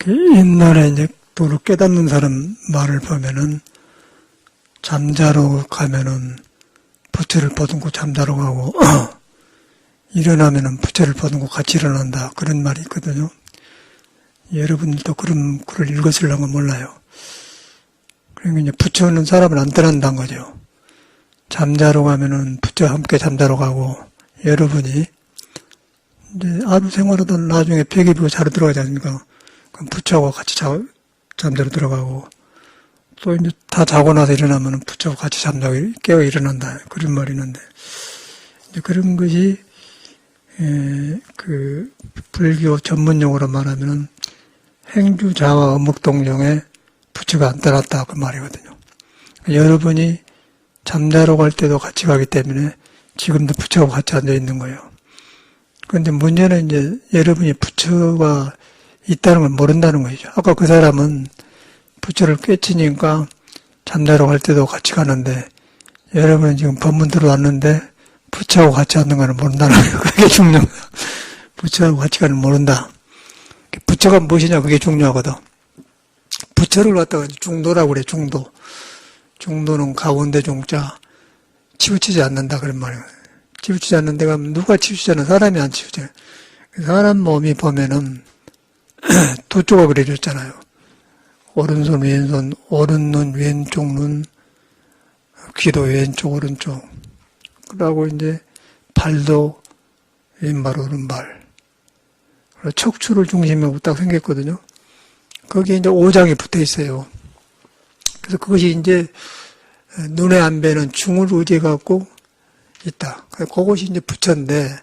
옛날에 이제 도를 깨닫는 사람 말을 보면은 잠자러 가면은 부처를 보듬고 잠자러 가고 일어나면은 부처를 보듬고 같이 일어난다. 그런 말이 있거든요. 여러분들도 그런 글을 읽었을런가 몰라요. 그러니까 이제 부처는 사람을 안 떠난다는 거죠. 잠자러 가면은 부처와 함께 잠자러 가고, 여러분이 이제 하루 생활하던 나중에 베개 비고 자러 들어가지 않습니까? 그럼 부처하고 같이 잠자러 들어가고, 또 이제 다 자고 나서 일어나면은 부처하고 같이 잠자고 깨어 일어난다. 그런 말이 있는데, 이제 그런 것이, 그, 불교 전문용어로 말하면은 행주자와 어묵동정에 부처가 안 떠났다. 그 말이거든요. 여러분이 잠자러 갈 때도 같이 가기 때문에 지금도 부처하고 같이 앉아 있는 거예요. 그런데 문제는 이제 여러분이 부처가 있다는 걸 모른다는 것이죠. 아까 그 사람은 부처를 깨치니까 잠자러 갈 때도 같이 가는데 여러분은 지금 법문 들어왔는데 부처하고 같이 앉는 거는 모른다는 거예요. 그게 중요합니다. 부처하고 같이 가는 모른다. 부처가 무엇이냐 그게 중요하거든. 부처를 갖다가 중도라고 그래. 중도. 중도는 가운데 중자 치우치지 않는다 그런 말이에요. 치우치지 않는 데가 누가 치우치잖아. 사람이 안 치우쳐요. 사람 몸이 보면은 두 쪽을 그려줬잖아요. 오른손 왼손 오른눈 왼쪽 눈 귀도 왼쪽 오른쪽 그러고 이제 발도 왼발 오른발 척추를 중심으로 딱 생겼거든요. 거기에 이제 오장이 붙어 있어요. 그래서 그것이 이제 눈에 안 뵈는 중을 의지해 갖고 있다. 그것이 이제 부처인데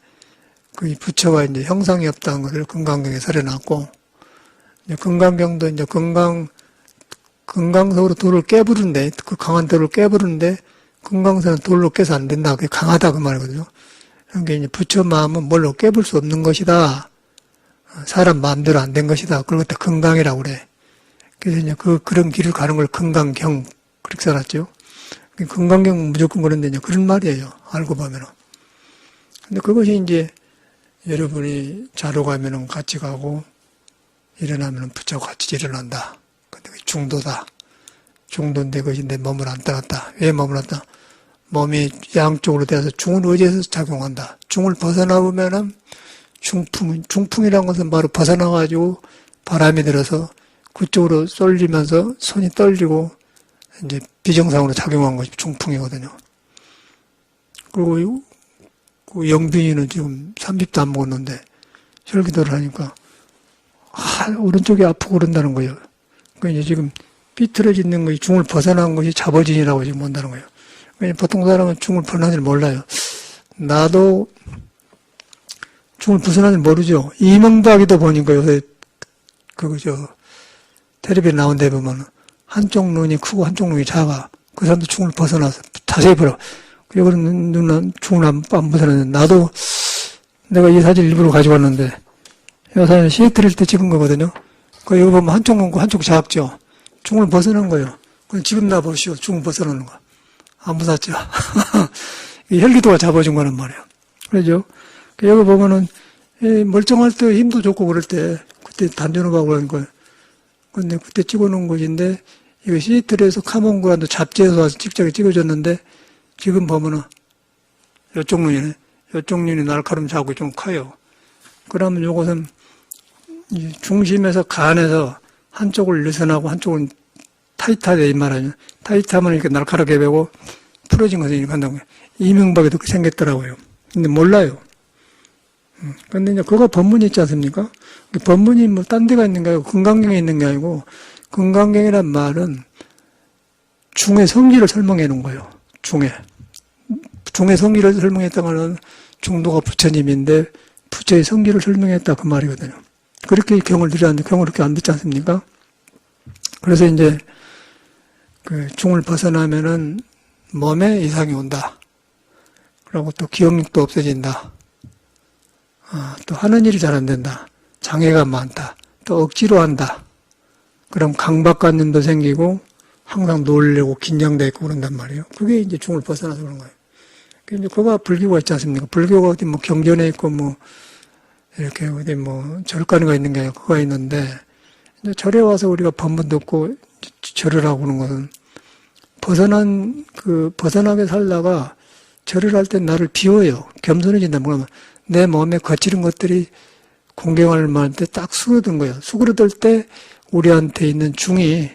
그 부처가 이제 형상이 없다는 것을 금강경에 설해놨고 이제 금강경도 이제 금강석으로 돌을 깨부른데 그 강한 돌을 깨부르는데 금강석은 돌로 깨서 안 된다. 그게 강하다 그 말이거든요. 그러니까 이제 부처 마음은 뭘로 깨볼 수 없는 것이다. 사람 마음대로 안 된 것이다. 그걸 갖다 금강이라고 그래. 그래서 이제 그런 길을 가는 걸 금강경 그렇게 써놨죠. 금강경 무조건 그런데 이제 그런 말이에요. 알고 보면은. 근데 그것이 이제 여러분이 자러 가면은 같이 가고 일어나면은 부처하고 같이 일어난다. 근데 그게 중도다. 중도인데 그것인데 몸을 안 떠났다. 왜 몸을 안 떠나? 몸이 양쪽으로 돼서 중을 의지해서 작용한다. 중을 벗어나보면은 중풍이라는 것은 바로 벗어나가지고 바람이 들어서 그쪽으로 쏠리면서 손이 떨리고 이제 비정상으로 작용한 것이 중풍이거든요. 그리고 그 영빈이는 지금 30도 안 먹었는데 혈기도를 하니까 오른쪽이 아프고 그런다는 거예요. 그러니까 이제 지금 삐뚤어지는 것이 중을 벗어난 것이 잡어진이라고 지금 본다는 거예요. 그러니까 보통 사람은 중을 벗어난 줄 몰라요. 나도 중을 벗어난 줄 모르죠. 이명박이도 보니까 요새 텔레비에 나온 데 보면 한쪽 눈이 크고 한쪽 눈이 작아. 그 사람도 중을 벗어나서 자세히 보라. 그리고 눈은 중을 안 벗어났는데 나도 내가 이 사진 일부러 가지고 왔는데 이 사진 시애틀일 때 찍은 거거든요. 그 여기 보면 한쪽 눈고 한쪽 작죠. 중을 벗어난 거예요. 그럼 지금 나 보시오. 중을 벗어나는 거. 안 벗었죠. 혈기도가 잡아준 거란 말이에요. 그러죠. 여기 보면은 멀쩡할 때 힘도 좋고 그럴 때 그때 단전호박을 하는 거예요. 근데 그때 찍어놓은 것인데 이거 시애틀에서 카몬그란도 잡지에서 와서 직접에 찍어줬는데 지금 보면은 이쪽 눈이네. 이쪽 눈이 날카로움 자고 좀 커요. 그러면 이것은 중심에서 간에서 한쪽을 느슨하고 한쪽은 타이트하게 이 말하죠. 타이트하면 이렇게 날카롭게 배고 풀어진 것을 이렇게 한다고 해요. 이명박에도 그렇게 생겼더라고요. 근데 몰라요. 근데 이제 그거 법문이 있지 않습니까? 법문이 뭐 딴 데가 있는 게 아니고 금강경에 있는 게 아니고 금강경이란 말은 중의 성질을 설명해 놓은 거예요. 중의 성질을 설명했다면 중도가 부처님인데 부처의 성질을 설명했다 그 말이거든요. 그렇게 경을 들였는데 경을 그렇게 안 듣지 않습니까? 그래서 이제 그 중을 벗어나면은 몸에 이상이 온다. 그리고 또 기억력도 없어진다. 또 하는 일이 잘 안 된다. 장애가 많다. 또 억지로 한다. 그럼 강박관념도 생기고 항상 놀래고 긴장돼 있고 그런단 말이에요. 그게 이제 중을 벗어나서 그런 거예요. 이제 그거가 불교가 있지 않습니까? 불교가 어디 뭐 경전에 있고 뭐 이렇게 어디 뭐 절간가 있는 게 아니고 그거가 있는데 근데 절에 와서 우리가 법문 듣고 절을 하고 하는 것은 벗어나게 살다가 절을 할 때 나를 비워요. 겸손해진다. 뭐냐면 내 몸에 거칠은 것들이 공경할 만할 때 딱 수그러든 거예요. 수그러들 때 우리한테 있는 중이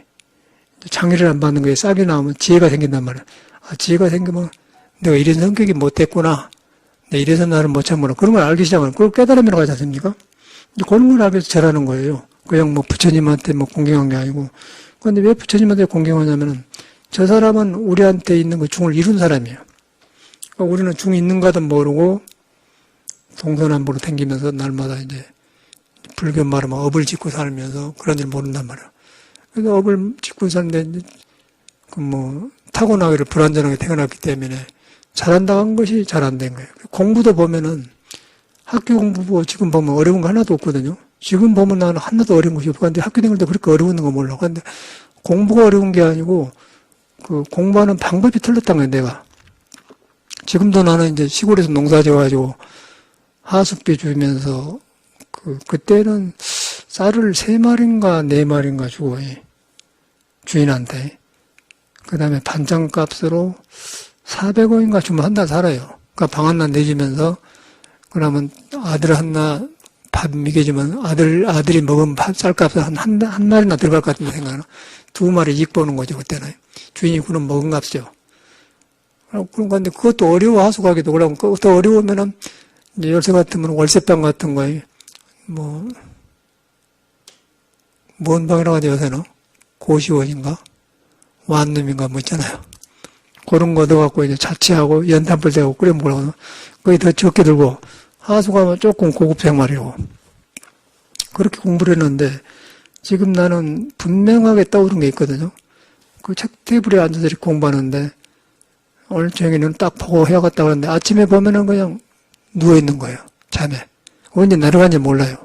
장애를 안 받는 거예요. 싹이 나오면 지혜가 생긴단 말이에요. 아, 지혜가 생기면 내가 이런 성격이 못됐구나. 내가 이래서 나를 못 참구나. 그런 걸 알기 시작하면 그걸 깨달음이라고 하지 않습니까? 그런 걸 알기 위해서 절하는 거예요. 그냥 뭐 부처님한테 뭐 공경한 게 아니고. 그런데 왜 부처님한테 공경하냐면은 저 사람은 우리한테 있는 그 중을 이룬 사람이에요. 그러니까 우리는 중이 있는가도 모르고 동서남북으로 댕기면서 날마다 이제 불교 말하면 업을 짓고 살면서 그런 일 모른단 말이에요. 그래서 업을 짓고 사는데 그 뭐 타고나기를 불완전하게 태어났기 때문에 잘한다는 것이 잘 안 된 거예요. 공부도 보면은 학교 공부 지금 보면 어려운 거 하나도 없거든요. 지금 보면 나는 하나도 어려운 것이 없고 근데 학교 다닐 때 그렇게 어려운 거 몰라. 근데 공부가 어려운 게 아니고 그 공부하는 방법이 틀렸단 거예요, 내가. 지금도 나는 이제 시골에서 농사 지어가지고 하숙비 주면서 그때는 쌀을 3마리인가 4마리인가 주고 주인한테. 그 다음에 반찬값으로 400원인가 주면 한 달 살아요. 그러니까 방 하나 내주면서 그러면 아들 하나 밥 먹여주면 아들이 먹은 쌀값을 한 마리나 들어갈 것 같은데 생각하나? 2마리 이익 보는 거죠, 그때는. 주인이 그는 먹은 값이죠. 그런 건데 그것도 어려워, 하숙하기도. 그러면 그것도 어려우면은 이제 열쇠 같으면 월세방 같은 거에 뭔 방이라고 하죠, 요새는? 고시원인가? 완룸인가 뭐 있잖아요. 그런 거 넣어갖고 이제 자취하고 연탄불 대고 끓여 먹으라고. 거의 더 적게 들고 하숙하면 조금 고급 생활이고. 그렇게 공부를 했는데 지금 나는 분명하게 떠오른 게 있거든요. 그 책 테이블에 앉아서 이렇게 공부하는데 오늘 저녁에는 딱 보고 해야겠다 그러는데 아침에 보면은 그냥 누워있는 거예요. 잠에. 언제 내려간지 몰라요.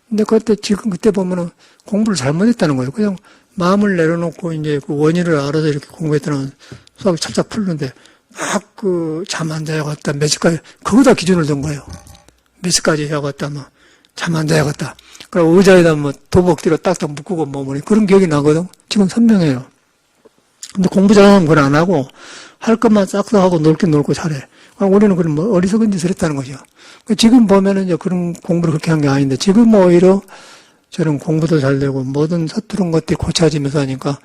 근데 그때 보면은 공부를 잘못했다는 거예요. 그냥 마음을 내려놓고 이제 그 원인을 알아서 이렇게 공부했더니 수학이 착착 풀는데 막 잠 안 자야겠다. 몇 시까지, 그거다 기준을 둔 거예요. 몇 시까지 해야겠다. 뭐, 잠 안 자야겠다. 그리고 의자에다 뭐 도복뒤로 딱딱 묶고 뭐, 그런 기억이 나거든. 지금 선명해요. 근데 공부 잘하면 그걸 안 하고 할 것만 싹싹 하고 놀긴 놀고 잘해. 우리는 그런 뭐 어리석은 짓을 했다는 거죠. 지금 보면은 이제 그런 공부를 그렇게 한 게 아닌데 지금 오히려 저런 공부도 잘 되고 모든 서투른 것들이 고쳐지면서 하니까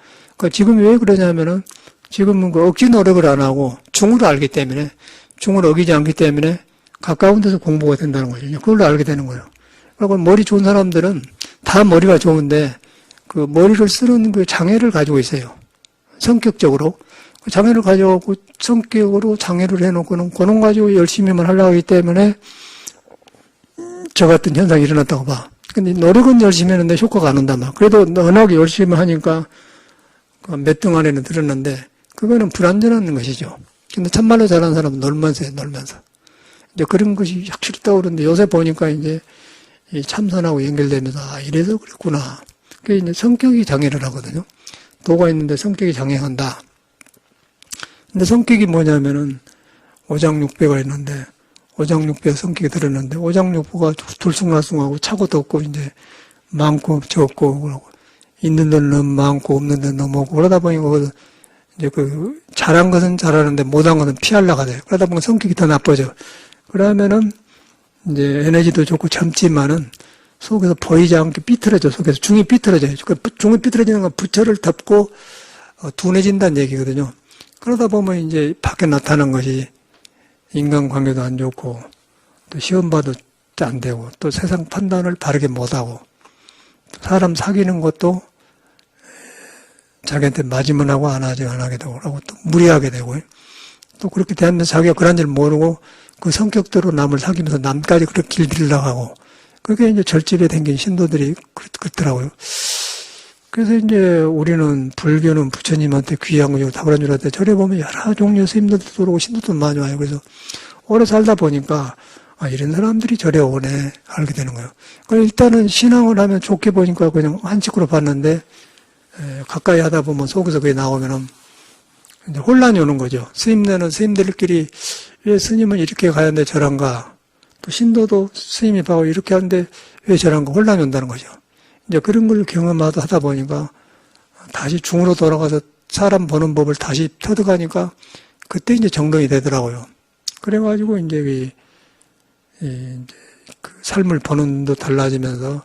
지금 왜 그러냐면은 지금은 그 억지 노력을 안 하고 중을 알기 때문에 중을 어기지 않기 때문에 가까운 데서 공부가 된다는 거죠. 그걸 알게 되는 거예요. 그리고 머리 좋은 사람들은 다 머리가 좋은데 그 머리를 쓰는 그 장애를 가지고 있어요. 성격적으로. 장애를 가져갖고 성격으로 장애를 해놓고는 그놈 가지고 열심히만 하려고 하기 때문에 저 같은 현상이 일어났다고 봐. 근데 노력은 열심히 했는데 효과가 안 온단 말이야. 그래도 워낙에 열심히 하니까 몇 등 안에는 들었는데 그거는 불완전한 것이죠. 근데 참말로 잘하는 사람은 놀면서 해요, 놀면서. 이제 그런 것이 확실히 떠오르는데 요새 보니까 이제 이 참선하고 연결되면서 이래서 그랬구나. 그게 이제 성격이 장애를 하거든요. 도가 있는데 성격이 장애한다. 근데 성격이 뭐냐면은 오장육배가 있는데 오장육배 성격이 들었는데 오장육부가 들쑥날쑥하고 차고도 없고 이제 많고 적고 그러고 있는 데는 너무 많고 없는 데는 너무 없고 그러다 보니까 이제 잘한 것은 잘하는데 못한 것은 피하려고 돼요. 그러다 보면 성격이 더 나빠져. 그러면은 이제 에너지도 좋고 젊지만은 속에서 보이지 않게 삐뚤어져. 속에서 중이 삐뚤어져요. 중이 삐뚤어지는 건 부처를 덮고 둔해진다는 얘기거든요. 그러다 보면 이제 밖에 나타난 것이 인간관계도 안 좋고 또 시험 봐도 안 되고 또 세상 판단을 바르게 못하고 사람 사귀는 것도 자기한테 맞으면 하고 안 하게 되고 그러고 또 무리하게 되고 또 그렇게 되면서 자기가 그런 줄 모르고 그 성격대로 남을 사귀면서 남까지 그렇게 길들이려고 하고 그게 이제 절집에 댕긴 신도들이 그렇더라고요. 그래서 이제 우리는 불교는 부처님한테 귀한 거죠. 다그란줄한테 절에 보면 여러 종류 스님들도 들어오고 신도도 많이 와요. 그래서 오래 살다 보니까 이런 사람들이 절에 오네 알게 되는 거예요. 일단은 신앙을 하면 좋게 보니까 그냥 한식으로 봤는데 가까이 하다 보면 속에서 그게 나오면은 이제 혼란이 오는 거죠. 스님들끼리 왜 스님은 이렇게 가야 하는데 저런가? 또 신도도 스님이 봐고 이렇게 하는데 왜 저런가? 혼란이 온다는 거죠. 이제 그런 걸 경험하다 보니까 다시 중으로 돌아가서 사람 보는 법을 다시 터득하니까 그때 이제 정돈이 되더라고요. 그래가지고 이제 그 삶을 보는 눈도 달라지면서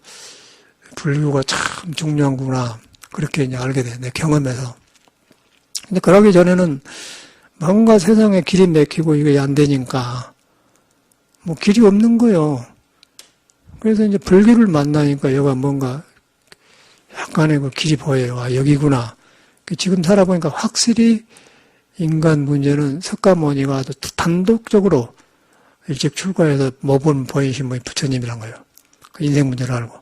불교가 참 중요한구나. 그렇게 이제 알게 돼, 내 경험에서. 근데 그러기 전에는 뭔가 세상에 길이 막히고 이게 안 되니까 뭐 길이 없는 거요. 그래서 이제 불교를 만나니까 여가 뭔가 약간의 그 길이 보여요. 아, 여기구나. 지금 살아보니까 확실히 인간 문제는 석가모니가 아주 단독적으로 일찍 출가해서 모범 보이신 분이 부처님이란 거예요. 그 인생 문제를 알고.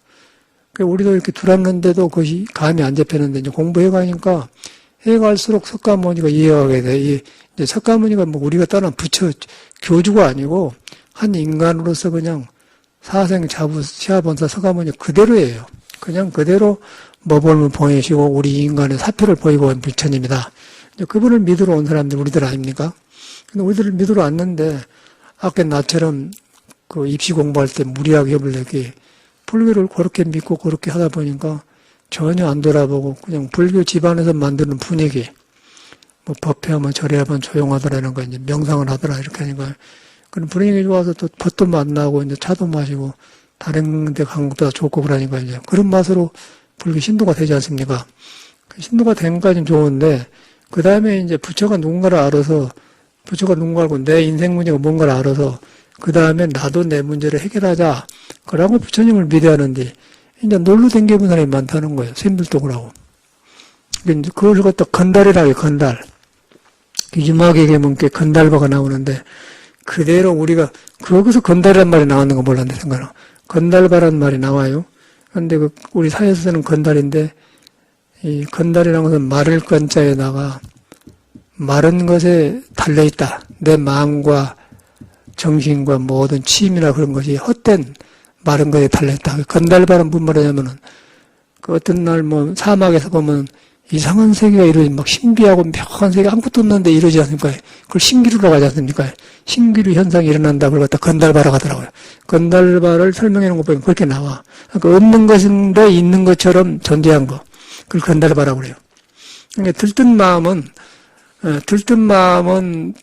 우리도 이렇게 들었는데도 그것이 감이 안 잡혔는데 이제 공부해 가니까 해 갈수록 석가모니가 이해하게 돼. 이제 석가모니가 뭐 우리가 따른 부처 교주가 아니고 한 인간으로서 그냥 사생 자부 시아본사 석가모니 그대로예요. 그냥 그대로 모범을 보이시고 우리 인간의 사표를 보이고 온 부처님이다. 이제 그분을 믿으러 온 사람들 우리들 아닙니까? 근데 우리들을 믿으러 왔는데 아까 나처럼 그 입시 공부할 때 무리하게 해보려기 불교를 그렇게 믿고 그렇게 하다 보니까 전혀 안 돌아보고 그냥 불교 집안에서 만드는 분위기, 뭐 법회하면 절에하면 조용하더라는 거 이제 명상을 하더라 이렇게 하니까 그런 분위기 좋아서 또 법도 만나고 이제 차도 마시고 다른 데 간 것보다 좋고 그러니까 이제 그런 맛으로 불교 신도가 되지 않습니까? 신도가 된 것까지는 좋은데 그 다음에 이제 부처가 누군가를 알아서 부처가 누군가 알고 내 인생 문제가 뭔가를 알아서 그 다음에 나도 내 문제를 해결하자. 그러고 부처님을 믿어야 하는데 이제 놀러 댕겨본 사람이 많다는 거예요. 스님들도 그러고. 그걸 갖다 건달이라고 해요. 건달. 유막에 계면 건달바가 나오는데 그대로 우리가 거기서 건달이란 말이 나왔는 거 몰랐는데 생각나. 건달바란 말이 나와요. 그런데 우리 사회에서 쓰는 건달인데 이 건달이라는 것은 마를 건자에다가 마른 것에 달려있다. 내 마음과 정신과 모든 취미나 그런 것이 헛된 마른 것에 달려있다. 건달바는 무슨 말이냐면은 그 어떤 날 뭐 사막에서 보면 이상한 세계가 이루어진 막 신비하고 묘한 세계 아무것도 없는데 이루어지지 않습니까? 그걸 신기루라고 하지 않습니까? 신기루 현상이 일어난다. 그걸 갖다 건달바라고 하더라고요. 건달바를 설명해 놓은 거 보면 그렇게 나와. 그러니까 없는 것인데 있는 것처럼 존재한 거. 그걸 건달바라고 그래요. 그러니까 들뜬 마음은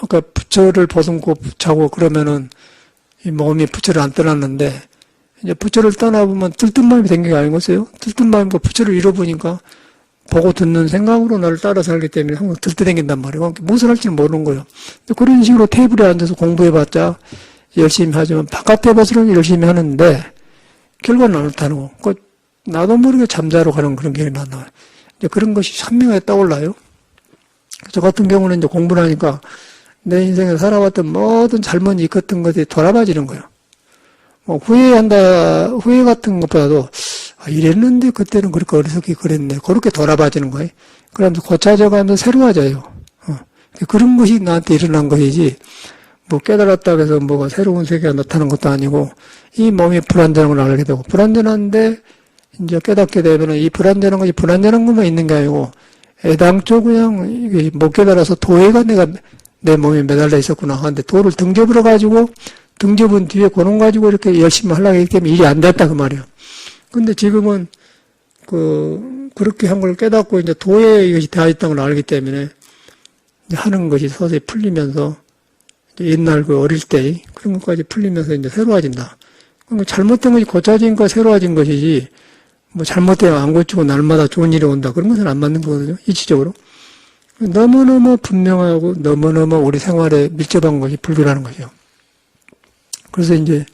아까 부처를 보듬고 자고 그러면은 이 몸이 부처를 안 떠났는데 이제 부처를 떠나보면 들뜬 마음이 된 게 아니겠어요? 들뜬 마음과 부처를 잃어보니까 보고 듣는 생각으로 나를 따라 살기 때문에 항상 들떠댕긴단 말이에요. 무엇을 할지는 모르는 거예요. 그런 식으로 테이블에 앉아서 공부해봤자 열심히 하지만 바깥에 봐서는 열심히 하는데 결과는 안 나타나고 나도 모르게 잠자러 가는 그런 경험이 안 나와요. 이제 그런 것이 선명하게 떠올라요. 저 같은 경우는 이제 공부를 하니까 내 인생에 살아왔던 모든 잘못 일었던 것이 돌아봐지는 거예요. 뭐 후회 같은 것보다도 이랬는데 그때는 그렇게 어리석게 그랬네. 그렇게 돌아봐지는 거예요. 그러면서 고쳐져가면서 새로워져요. 그런 것이 나한테 일어난 것이지 뭐 깨달았다고 해서 뭐가 새로운 세계가 나타나는 것도 아니고 이 몸이 불안전한 걸 알게 되고 불안전한데 이제 깨닫게 되면 이 불안전한 것이 불안전한 것만 있는 게 아니고 애당초 그냥 못 깨달아서 도해가 내 몸에 매달려 있었구나 하는데 도를 등접으로 가지고 등접은 뒤에 그놈 가지고 이렇게 열심히 하려고 했기 때문에 일이 안 됐다 그 말이에요. 근데 지금은 그렇게 한 걸 깨닫고 이제 도에 이것이 되어 있다는 걸 알기 때문에 이제 하는 것이 서서히 풀리면서 이제 옛날 그 어릴 때 그런 것까지 풀리면서 이제 새로워진다. 그러니까 잘못된 것이 고쳐지니까 새로워진 것이지 뭐 잘못되면 안 고치고 날마다 좋은 일이 온다. 그런 것은 안 맞는 거거든요. 이치적으로. 너무너무 분명하고 너무너무 우리 생활에 밀접한 것이 불교라는 거죠. 그래서 이제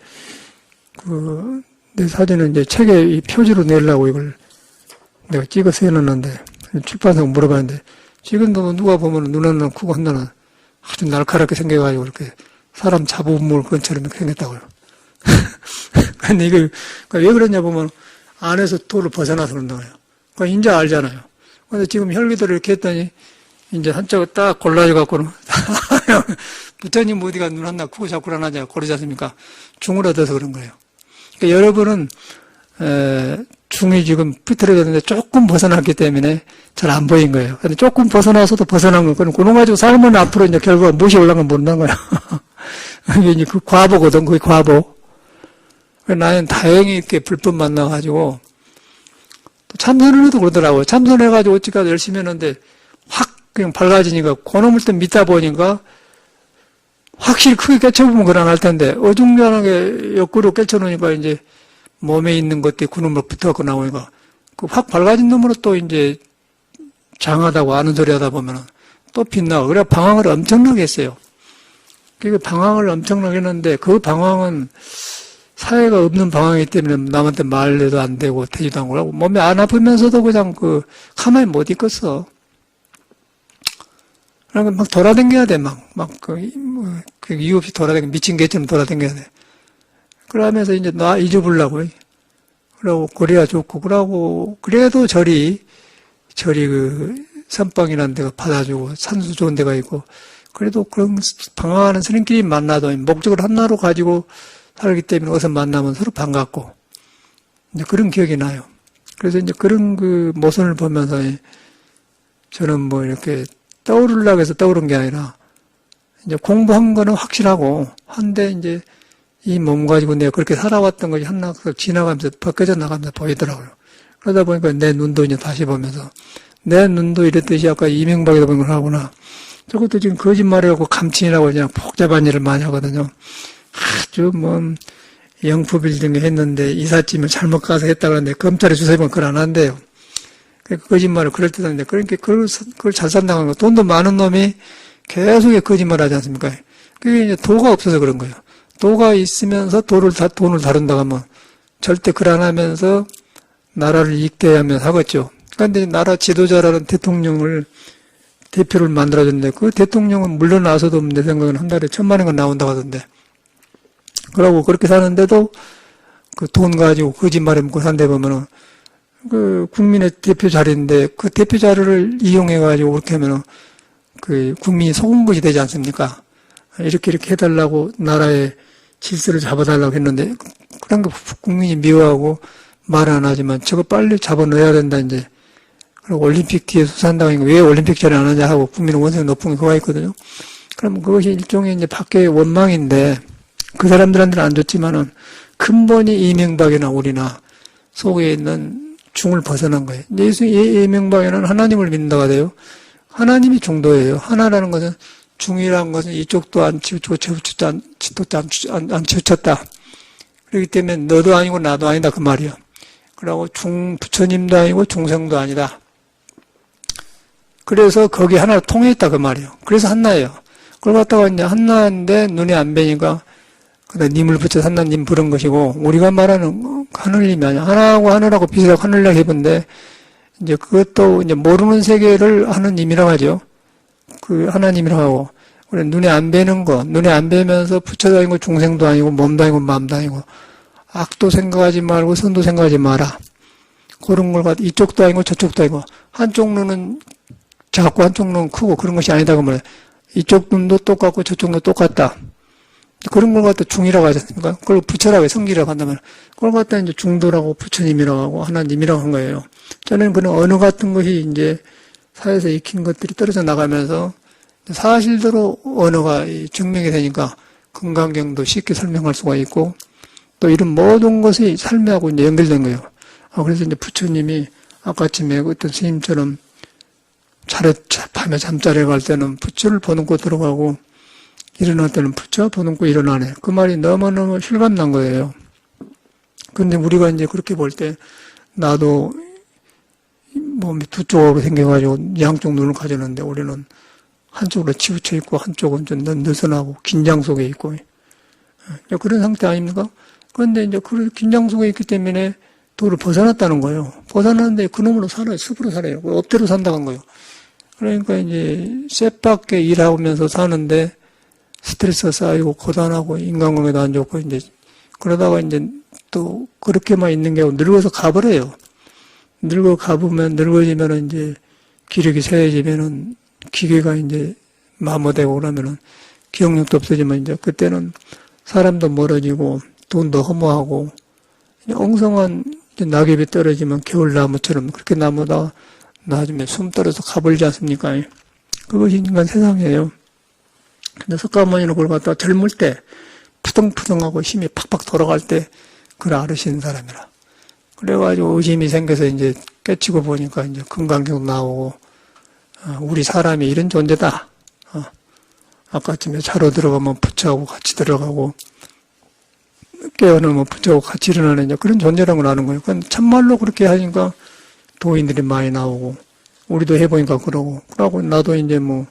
내 사진은 이제 책에 이 표지로 내려고 이걸 내가 찍어서 해놨는데 출판사가 물어봤는데 지금도 누가 보면 눈 하나 크고 한나는 아주 날카롭게 생겨가지고 이렇게 사람 잡아먹을 것처럼 이렇게 생겼다고요. 근데 이걸 왜 그러냐 보면 안에서 돌을 벗어나서 그런다 거예요. 그러니까 이제 알잖아요. 근데 지금 혈기도를 이렇게 했더니 이제 한쪽을 딱 골라져갖고는 부처님 어디가 눈 하나 크고 자꾸 하나냐 그러지 않습니까? 중을 얻어서 그런 거예요. 그러니까 여러분은 중이 지금 삐뚤어졌는데 조금 벗어났기 때문에 잘 안 보인 거예요. 근데 조금 벗어나서도 벗어난 거. 그럼 가지고 살면 앞으로 이제 결과가 무엇이 올라간 건 모른다는 거예요. 이게 이제 그 과보거든, 그게 과보. 나는 다행히 이렇게 불법 만나가지고, 또 참선을 해도 그러더라고요. 참선해가지고 어찌까지 열심히 했는데, 확 그냥 밝아지니까, 그놈을 또 믿다 보니까, 확실히 크게 깨쳐보면 그러나 할 텐데, 어중간하게 옆구리로 깨쳐놓으니까 이제, 몸에 있는 것들이 그놈으로 붙어갖고 나오니까, 그 확 밝아진 놈으로 또 이제, 장하다고 아는 소리 하다 보면은, 또 빛나고, 그래 방황을 엄청나게 했어요. 그 방황을 엄청나게 했는데, 그 방황은, 사회가 없는 방황이기 때문에 남한테 말해도 안 되고, 되지도 않고, 하고 몸이 안 아프면서도 그냥 가만히 못 있겠어. 그러니까 막 돌아다녀야 돼, 이유 없이 돌아다니고, 미친 개처럼 돌아다녀야 돼. 그러면서 이제 나 잊어보려고. 그러고, 그래야 좋고, 그래도 절이 선방이라는 데가 받아주고, 산수 좋은 데가 있고, 그래도 그런 방황하는 스님끼리 만나도 목적을 하나로 가지고 살기 때문에 어서 만나면 서로 반갑고, 이제 그런 기억이 나요. 그래서 이제 그런 모선을 보면서 저는 이렇게 떠오르려고 해서 떠오른 게 아니라, 이제 공부한 거는 확실하고, 한데 이제 이 몸 가지고 내가 그렇게 살아왔던 것이 하나 지나가면서 벗겨져 나가면서 보이더라고요. 그러다 보니까 내 눈도 이제 다시 보면서, 내 눈도 이랬듯이 아까 이명박에도 보는 걸 하구나. 저것도 지금 거짓말이라고 감친이라고 그냥 복잡한 일을 많이 하거든요. 아주 영프 빌딩에 했는데 이삿짐을 잘못 가서 했다 그러는데 검찰에 수사해보면 그걸 안 한대요. 거짓말을 그럴 듯한데 그러니까 그걸 잘 산다는 거. 돈도 많은 놈이 계속 거짓말 하지 않습니까? 그게 이제 도가 없어서 그런 거예요. 도가 있으면서 돈을 다룬다고 하면 절대 그걸 안 하면서 나라를 이익대하면서 하겠죠. 그런데 나라 지도자라는 대표를 만들어줬는데 그 대통령은 물러나서도 내 생각은 한 달에 1,000만 원 나온다고 하던데. 그러고 그렇게 사는데도 그 돈 가지고 거짓말해 먹고 산데 보면은 국민의 대표 자리인데 그 대표 자리를 이용해 가지고 그렇게 하면은 국민이 속은 것이 되지 않습니까? 이렇게 해달라고 나라의 질서를 잡아달라고 했는데 그런 거 국민이 미워하고 말 안 하지만 저거 빨리 잡아 넣어야 된다 이제. 그리고 올림픽 뒤에 수산다고 하니까 왜 올림픽 자리 안 하냐 하고 국민의 원성이 높은 게 그거가 있거든요. 그럼 그것이 일종의 이제 밖의 원망인데 그 사람들한테는 안 좋지만은 근본이 이명박이나 우리나 속에 있는 중을 벗어난 거예요. 이명박에는 하나님을 믿는다고 돼요. 하나님이 중도예요. 하나라는 것은 중이라는 것은 이쪽도 안 치우치고 저쪽도 안 치우쳤다. 그렇기 때문에 너도 아니고 나도 아니다 그 말이야. 그러고 부처님도 아니고 중생도 아니다. 그래서 거기 하나로 통했다 그 말이에요. 그래서 한나예요. 그걸 갖다가 이제 한나인데 눈에 안 뵈니까 그다 님을 붙여서 한나님 부른 것이고 우리가 말하는 하늘님이 아니야. 하늘하고 비슷하고 하늘이라고 해본데 이제 그것도 이제 모르는 세계를 하느님이라고 하죠. 그 하나님이라고 하고 우리 눈에 안 뵈는 거 눈에 안 뵈면서 부처도 아니고 중생도 아니고 몸도 아니고 마음도 아니고 악도 생각하지 말고 선도 생각하지 마라. 그런 걸 갖다 이쪽도 아니고 저쪽도 아니고 한쪽 눈은 작고 한쪽 눈은 크고 그런 것이 아니다 그 말이에요. 이쪽 눈도 똑같고 저쪽 눈도 똑같다. 그런 걸 갖다 중이라고 하지 않습니까? 그걸 부처라고 해, 성기라고 한다면 그걸 갖다 이제 중도라고 부처님이라고 하고 하나님이라고 한 거예요. 저는 그런 언어 같은 것이 이제 사회에서 익힌 것들이 떨어져 나가면서 사실대로 언어가 증명이 되니까 금강경도 쉽게 설명할 수가 있고 또 이런 모든 것이 삶하고 이제 연결된 거예요. 그래서 이제 부처님이 아까쯤에 어떤 스님처럼 밤에 잠자리에 갈 때는 부처를 보는고 들어가고 일어날 때는 부처 보는고 일어나네. 그 말이 너무너무 실감난 거예요. 근데 우리가 이제 그렇게 볼 때 나도 몸이 두 쪽으로 생겨가지고 양쪽 눈을 가졌는데 우리는 한쪽으로 치우쳐 있고 한쪽은 좀 느슨하고 긴장 속에 있고 그런 상태 아닙니까? 그런데 이제 그 긴장 속에 있기 때문에 도를 벗어났다는 거예요. 벗어났는데 그놈으로 살아요. 숲으로 살아요. 업대로 산다는 거예요. 그러니까 이제 쌔밖에 일하면서 사는데 스트레스가 쌓이고 고단하고 인간관계도 안 좋고 이제 그러다가 이제 또 그렇게만 있는 게 아니고 늙어서 가버려요. 늙어 가보면 늙어지면은 이제 기력이 쇠해지면은 기계가 이제 마모되고 그러면은 기억력도 없어지면 이제 그때는 사람도 멀어지고 돈도 허무하고 엉성한 낙엽이 떨어지면 겨울나무처럼 그렇게 나무다 나중에 숨 떨어서 가버리지 않습니까? 그것이 인간 세상이에요. 근데 석가모니는 그걸 갖다가 젊을 때 푸덩푸덩하고 힘이 팍팍 돌아갈 때 그걸 알으시는 사람이라. 그래가지고 의심이 생겨서 이제 깨치고 보니까 이제 금강경 나오고, 우리 사람이 이런 존재다. 아까쯤에 자러 들어가면 부처하고 같이 들어가고, 깨어나면 부처하고 같이 일어나는 이제 그런 존재라는 걸 아는 거예요. 그러니까 참말로 그렇게 하니까 도인들이 많이 나오고, 우리도 해보니까 그러고, 그러고 나도 이제 뭐,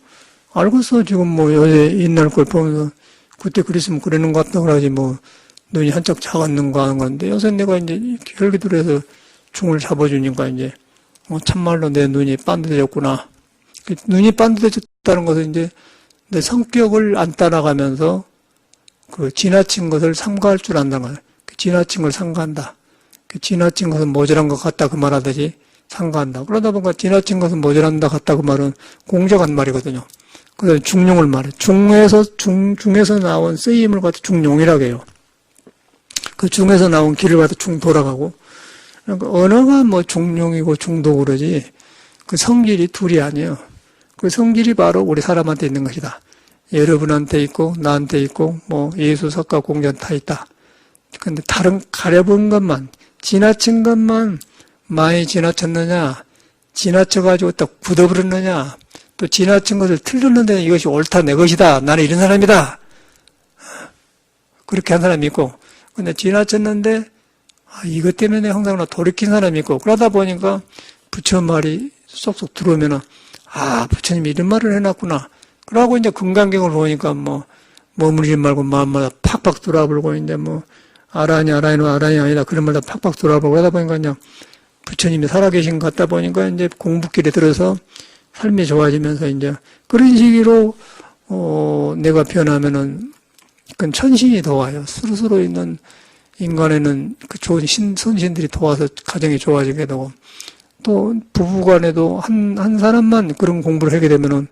알고서 지금 뭐 요새 옛날 걸 보면서 그때 그랬으면 그러는 것 같다 그러지 뭐, 눈이 한짝 작았는가 하는 건데, 요새 내가 이제 혈기도로 해서 중을 잡아주니까 이제, 참말로 내 눈이 반듯해졌구나. 눈이 반듯해졌다는 것은 이제 내 성격을 안 따라가면서 그 지나친 것을 삼가할 줄 안다는 거예요. 그 지나친 걸 삼가한다. 그 지나친 것은 모자란 것 같다 그 말하듯이 삼가한다. 그러다 보니까 지나친 것은 모자란다 같다 그 말은 공적한 말이거든요. 그래서 중용을 말해. 중에서 나온 쓰임을 갖다 중용이라고 해요. 그 중에서 나온 길을 갖다 중 돌아가고. 그러니까 언어가 뭐 중용이고 중도 그러지. 그 성질이 둘이 아니에요. 그 성질이 바로 우리 사람한테 있는 것이다. 여러분한테 있고, 나한테 있고, 뭐, 예수, 석가, 공전 다 있다. 근데 다른 가려본 것만, 지나친 것만 많이 지나쳤느냐, 지나쳐가지고 딱 굳어버렸느냐, 또 지나친 것을 틀렸는데 이것이 옳다, 내 것이다, 나는 이런 사람이다. 그렇게 한 사람이 있고, 근데 지나쳤는데, 이것 때문에 항상 돌이킨 사람이 있고, 그러다 보니까 부처 말이 쏙쏙 들어오면은, 부처님이 이런 말을 해놨구나. 그러고 이제 금강경을 보니까 뭐, 머무르지 말고 마음마다 팍팍 돌아보고, 이제 뭐, 아라니 아니다. 그런 말다 팍팍 돌아보고, 그러다 보니까 그냥 부처님이 살아계신 것 같다 보니까 이제 공부길에 들어서 삶이 좋아지면서 이제 그런 식으로, 내가 변하면은, 그건 천신이 도와요. 스스로 있는 인간에는 그 좋은 선신들이 도와서 가정이 좋아지게 되고, 또 부부간에도 한 사람만 그런 공부를 하게 되면은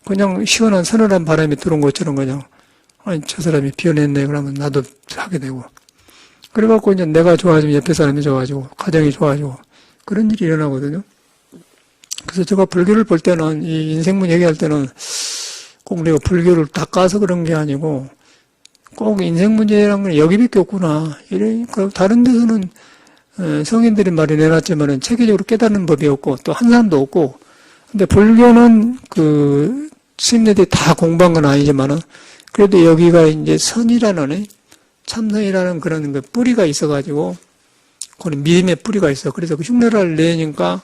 그냥 시원한 서늘한 바람이 들어온 것처럼 그냥 저 사람이 변했네 그러면 나도 하게 되고 그래갖고 이제 내가 좋아지면 옆에 사람이 좋아지고 가정이 좋아지고 그런 일이 일어나거든요. 그래서 제가 불교를 볼 때는 이 인생문 얘기할 때는 꼭 내가 불교를 닦아서 그런 게 아니고 꼭 인생 문제라는 건 여기밖에 없구나. 이러니까 다른 데서는 성인들이 말이 내놨지만은 체계적으로 깨닫는 법이 없고 또 한 사람도 없고 근데 불교는 그 스님들이 다 공부한 건 아니지만은 그래도 여기가 이제 선이라는 참선이라는 그런 그 뿌리가 있어가지고 그런 믿음의 뿌리가 있어. 그래서 그 흉내를 내니까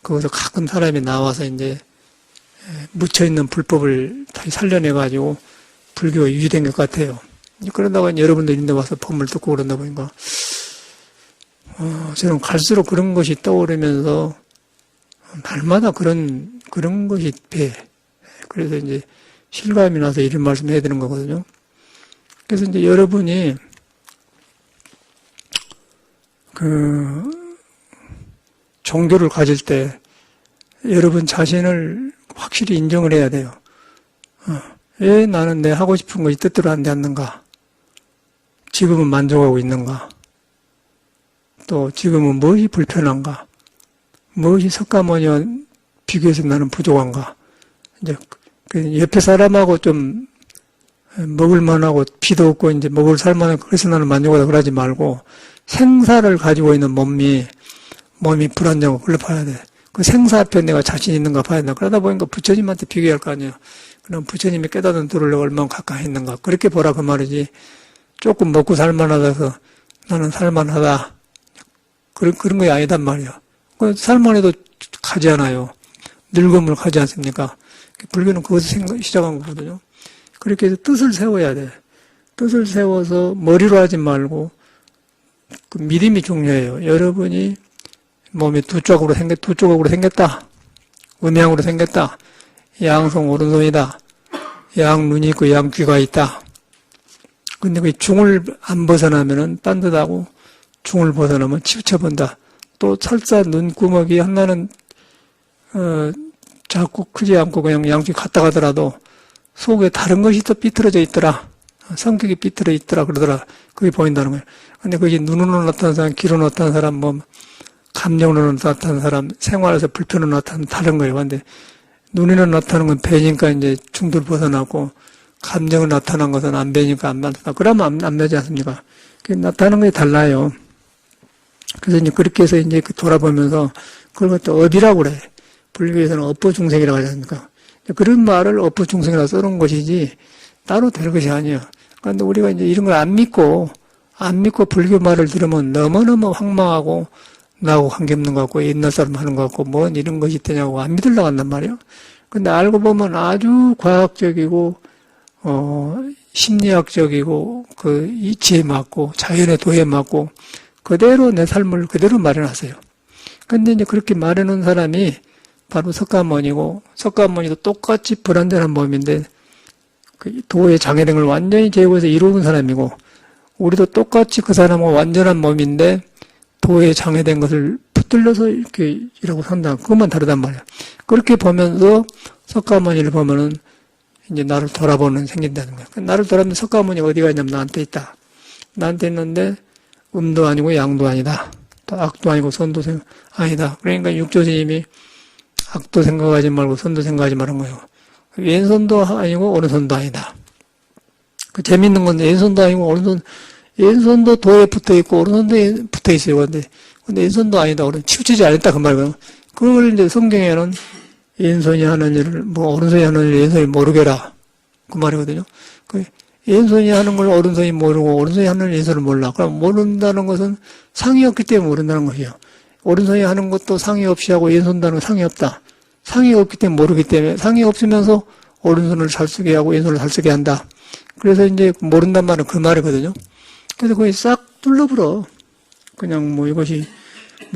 거기서 가끔 사람이 나와서 이제 묻혀있는 불법을 다시 살려내가지고 불교가 유지된 것 같아요. 그러다가 여러분들 이런 데 와서 법을 듣고 그런다 보니까 저는 갈수록 그런 것이 떠오르면서 날마다 그런 것이 배. 그래서 이제 실감이 나서 이런 말씀 해야 되는 거거든요. 그래서 이제 여러분이 그 종교를 가질 때 여러분 자신을 확실히 인정을 해야 돼요. 왜 나는 내 하고 싶은 것이 뜻대로 안 되었는가? 지금은 만족하고 있는가? 또 지금은 무엇이 불편한가? 무엇이 석가모니와 비교해서 나는 부족한가? 이제 옆에 사람하고 좀 먹을 만하고 비도 없고 이제 먹을 살만하고 그래서 나는 만족하다 그러지 말고 생사를 가지고 있는 몸이 불안정하고 그걸 봐야 돼. 그 생사 앞에 내가 자신 있는가 봐야 된다. 그러다 보니까 부처님한테 비교할 거 아니에요. 그럼 부처님이 깨닫는 도를 내가 얼마나 가까이 있는가. 그렇게 보라 그 말이지. 조금 먹고 살만하다서 나는 살만하다. 그런 게 아니단 말이야. 살만해도 가지 않아요. 늙음을 가지 않습니까? 불교는 그것을 시작한 거거든요. 그렇게 해서 뜻을 세워야 돼. 뜻을 세워서 머리로 하지 말고 그 믿음이 중요해요. 여러분이 몸이 두 쪽으로 생겼다. 음양으로 생겼다. 양성 오른손이다. 양 눈이 있고 양 귀가 있다. 근데 그 중을 안 벗어나면은 딴 듯하고 중을 벗어나면 치우쳐본다. 또 설사 눈구멍이 하나는 작고 크지 않고 그냥 양쪽이 갔다 가더라도 속에 다른 것이 또 삐뚤어져 있더라. 성격이 삐뚤어 있더라 그러더라. 그게 보인다는 거예요. 근데 그게 눈으로 나타난 사람, 귀로 나타난 사람, 뭐 감정으로 나타난 사람, 생활에서 불편으로 나타나는 다른 거예요. 근데 눈으로 나타나는 건 배니까 이제 중도를 벗어나고 감정을 나타난 것은 안 배니까 안 나타나. 그러면 안 되지 않습니까? 나타나는 게 달라요. 그래서 이제 그렇게 해서 이제 돌아보면서 그걸 갖다 업이라고 그래. 불교에서는 업보중생이라고 하지 않습니까? 그런 말을 업보중생이라고 써놓은 것이지 따로 될 것이 아니에요. 그런데 우리가 이제 이런 걸 안 믿고 불교 말을 들으면 너무너무 황망하고 나하고 관계없는 것 같고 옛날 사람 하는 것 같고 뭔 이런 것이 있더냐고 안 믿으려고 한단 말이에요. 근데 알고 보면 아주 과학적이고 심리학적이고 그 이치에 맞고 자연의 도에 맞고 그대로 내 삶을 그대로 마련하세요. 근데 이제 그렇게 마련한 사람이 바로 석가모니고 석가모니도 똑같이 불완전한 몸인데 그 도의 장애된 걸 완전히 제거해서 이루는 사람이고 우리도 똑같이 그 사람은 완전한 몸인데 도에 장애된 것을 붙들려서 이렇게 일하고 산다. 그것만 다르단 말이야. 그렇게 보면서 석가모니를 보면은 이제 나를 돌아보는 생긴다는 거야. 나를 돌아보면 석가모니가 어디가 있냐면 나한테 있다. 나한테 있는데 음도 아니고 양도 아니다. 또 악도 아니고 선도 아니다. 그러니까 육조스님이 악도 생각하지 말고 선도 생각하지 말은 거예요. 왼손도 아니고 오른손도 아니다. 그 재밌는 건데 왼손도 아니고 오른손 왼손도 도에 붙어 있고 오른손도 붙어 있어요. 근데 왼손도 아니다. 치우치지 않았다 그 말이에요. 그걸 이제 성경에는 왼손이 하는 일을 오른손이 하는 일을 왼손이 모르게라 그 말이거든요. 그 왼손이 하는 걸 오른손이 모르고 오른손이 하는 왼손을 몰라. 그럼 모른다는 것은 상이 없기 때문에 모른다는 것이에요. 오른손이 하는 것도 상이 없이 하고 왼손도 하는 건 상이 없다. 상이 없기 때문에 모르기 때문에 상이 없으면서 오른손을 잘 쓰게 하고 왼손을 잘 쓰게 한다. 그래서 이제 모른단 말은 그 말이거든요. 그래서 거의 싹 뚫려버려. 그냥 이것이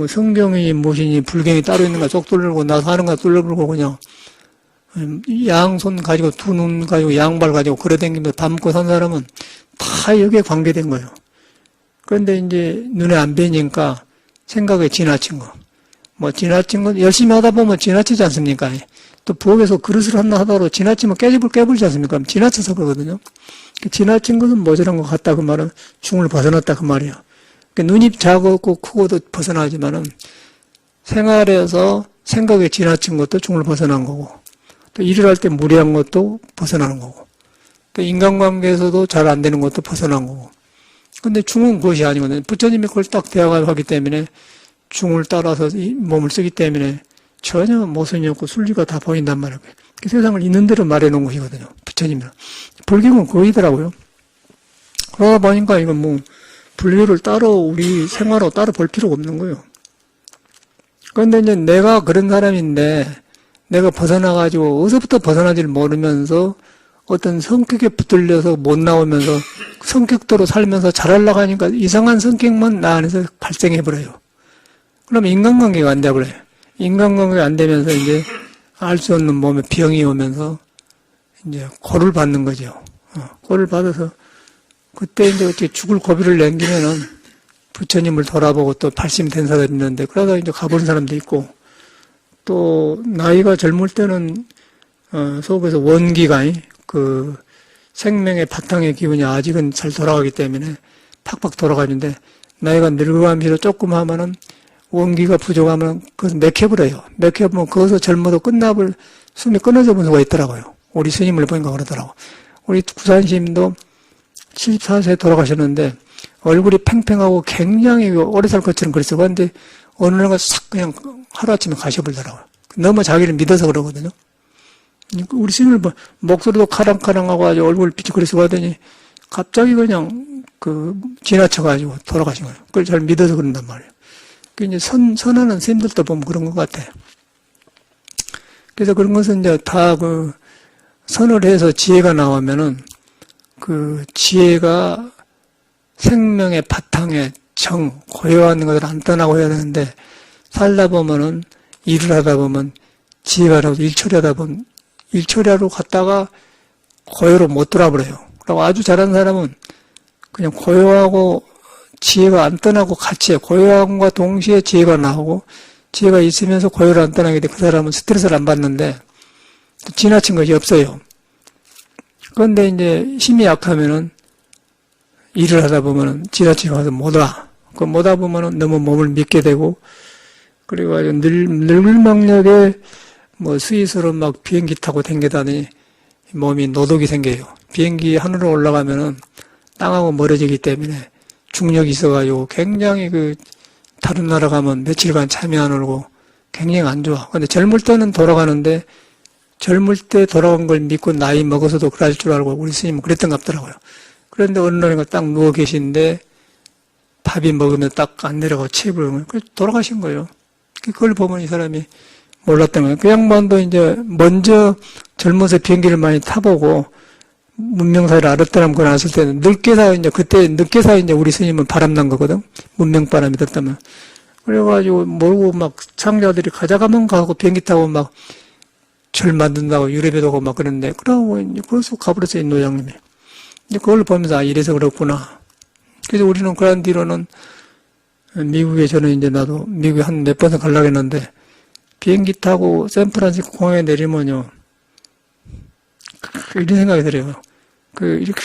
성경이 무엇이니 불경이 따로 있는가 쏙 뚫려버리고 나서 하는가 뚫려버리고 그냥 양손 가지고 두 눈 가지고 양발 가지고 걸어다니면서 밥 먹고 산 사람은 다 여기에 관계된 거예요. 그런데 이제 눈에 안 뵈니까 생각에 지나친 거. 지나친 건 열심히 하다 보면 지나치지 않습니까? 또 부엌에서 그릇을 하나 하다가 지나치면 깨불지 않습니까? 지나쳐서 그러거든요. 지나친 것은 모자란 것 같다 그 말은 중을 벗어났다 그 말이에요. 눈이 작고 크고도 벗어나지만은 생활에서 생각에 지나친 것도 중을 벗어난 거고 또 일을 할 때 무리한 것도 벗어나는 거고 또 인간관계에서도 잘 안 되는 것도 벗어난 거고 근데 중은 그것이 아니거든요. 부처님이 그걸 딱 대화하기 때문에 중을 따라서 이 몸을 쓰기 때문에 전혀 모순이 없고 순리가 다 보인단 말이에요. 그 세상을 있는 대로 말해놓은 것이거든요. 부처님은. 불교는 그거이더라고요. 그러다 보니까 이건 불교를 따로 우리 생활하고 따로 볼 필요가 없는 거예요. 그런데 이제 내가 그런 사람인데 내가 벗어나가지고 어디서부터 벗어나지를 모르면서 어떤 성격에 붙들려서 못 나오면서 성격대로 살면서 잘하려고 하니까 이상한 성격만 나 안에서 발생해버려요. 그러면 인간관계가 안 돼버려요. 인간관계가 안 되면서 이제 알 수 없는 몸에 병이 오면서 이제 고를 받는 거죠. 고를 받아서 그때 이제 어떻게 죽을 고비를 남기면은 부처님을 돌아보고 또 발심이 된 사람이 있는데 그러다 이제 가버린 사람도 있고 또 나이가 젊을 때는 속에서 원기가 그 생명의 바탕의 기운이 아직은 잘 돌아가기 때문에 팍팍 돌아가는데 나이가 늙어가면서 조금 하면은 원기가 부족하면 그것을 맥혀버려요. 맥혀보면 거기서 젊어도 끝나볼 숨이 끊어져 본 수가 있더라고요. 우리 스님을 보니까 그러더라고. 우리 구산스님도 74세 돌아가셨는데 얼굴이 팽팽하고 굉장히 오래 살 것처럼 그랬어요. 그런데 어느 날가 싹 그냥 하루아침에 가셔버리더라고요. 너무 자기를 믿어서 그러거든요. 우리 스님을 목소리도 카랑카랑하고 아주 얼굴 빛이 그랬어 하더니 갑자기 그냥 지나쳐가지고 돌아가신 거예요. 그걸 잘 믿어서 그런단 말이에요. 이제 선하는 스님들도 보면 그런 것 같아. 그래서 그런 것은 이제 다 선을 해서 지혜가 나오면은 그 지혜가 생명의 바탕에 고요한 것을 안 떠나고 해야 되는데 살다 보면은 일을 하다 보면 지혜가 나와서 일처리하다 보면 일처리하러 갔다가 고요로 못 돌아버려요. 그리고 아주 잘하는 사람은 그냥 고요하고 지혜가 안 떠나고 같이 고요함과 동시에 지혜가 나오고 지혜가 있으면서 고요를 안 떠나게 돼. 그 사람은 스트레스를 안 받는데 지나친 것이 없어요. 그런데 이제 힘이 약하면은 일을 하다 보면은 지나치게 가서 못 와. 못 와 보면은 너무 몸을 믿게 되고 그리고 아주 늙을망력에 스위스로 막 비행기 타고 댕기다니 몸이 노독이 생겨요. 비행기 하늘로 올라가면은 땅하고 멀어지기 때문에 중력이 있어가지고 굉장히 다른 나라 가면 며칠간 잠이 안 오고 굉장히 안 좋아. 근데 젊을 때는 돌아가는데 젊을 때 돌아간 걸 믿고 나이 먹어서도 그럴 줄 알고 우리 스님은 그랬던 것 같더라고요. 그런데 어느 날인가 딱 누워 계신데 밥이 먹으면 딱 안 내려가고 체불 돌아가신 거예요. 그걸 보면 이 사람이 몰랐던 거예요. 그 양반도 이제 먼저 젊어서 비행기를 많이 타보고 문명사를 알았더라면 그걸 알았을 때는 늦게사 이제 그때 늦게사 이제 우리 스님은 바람난 거거든. 문명바람이 됐다면. 그래가지고 모르고 막 창자들이 가져가면 가고 비행기 타고 막 절 만든다고 유럽에도 오고 막 그러는데 그러고 이제 그래서 가버렸어요, 노장님이. 이제 그걸 보면서 아 이래서 그렇구나. 그래서 우리는 그런 뒤로는 미국에 저는 이제 나도 미국에 한 몇 번을 가려고 했는데 비행기 타고 샌프란시스코 공항에 내리면요. 이런 생각이 들어요. 이렇게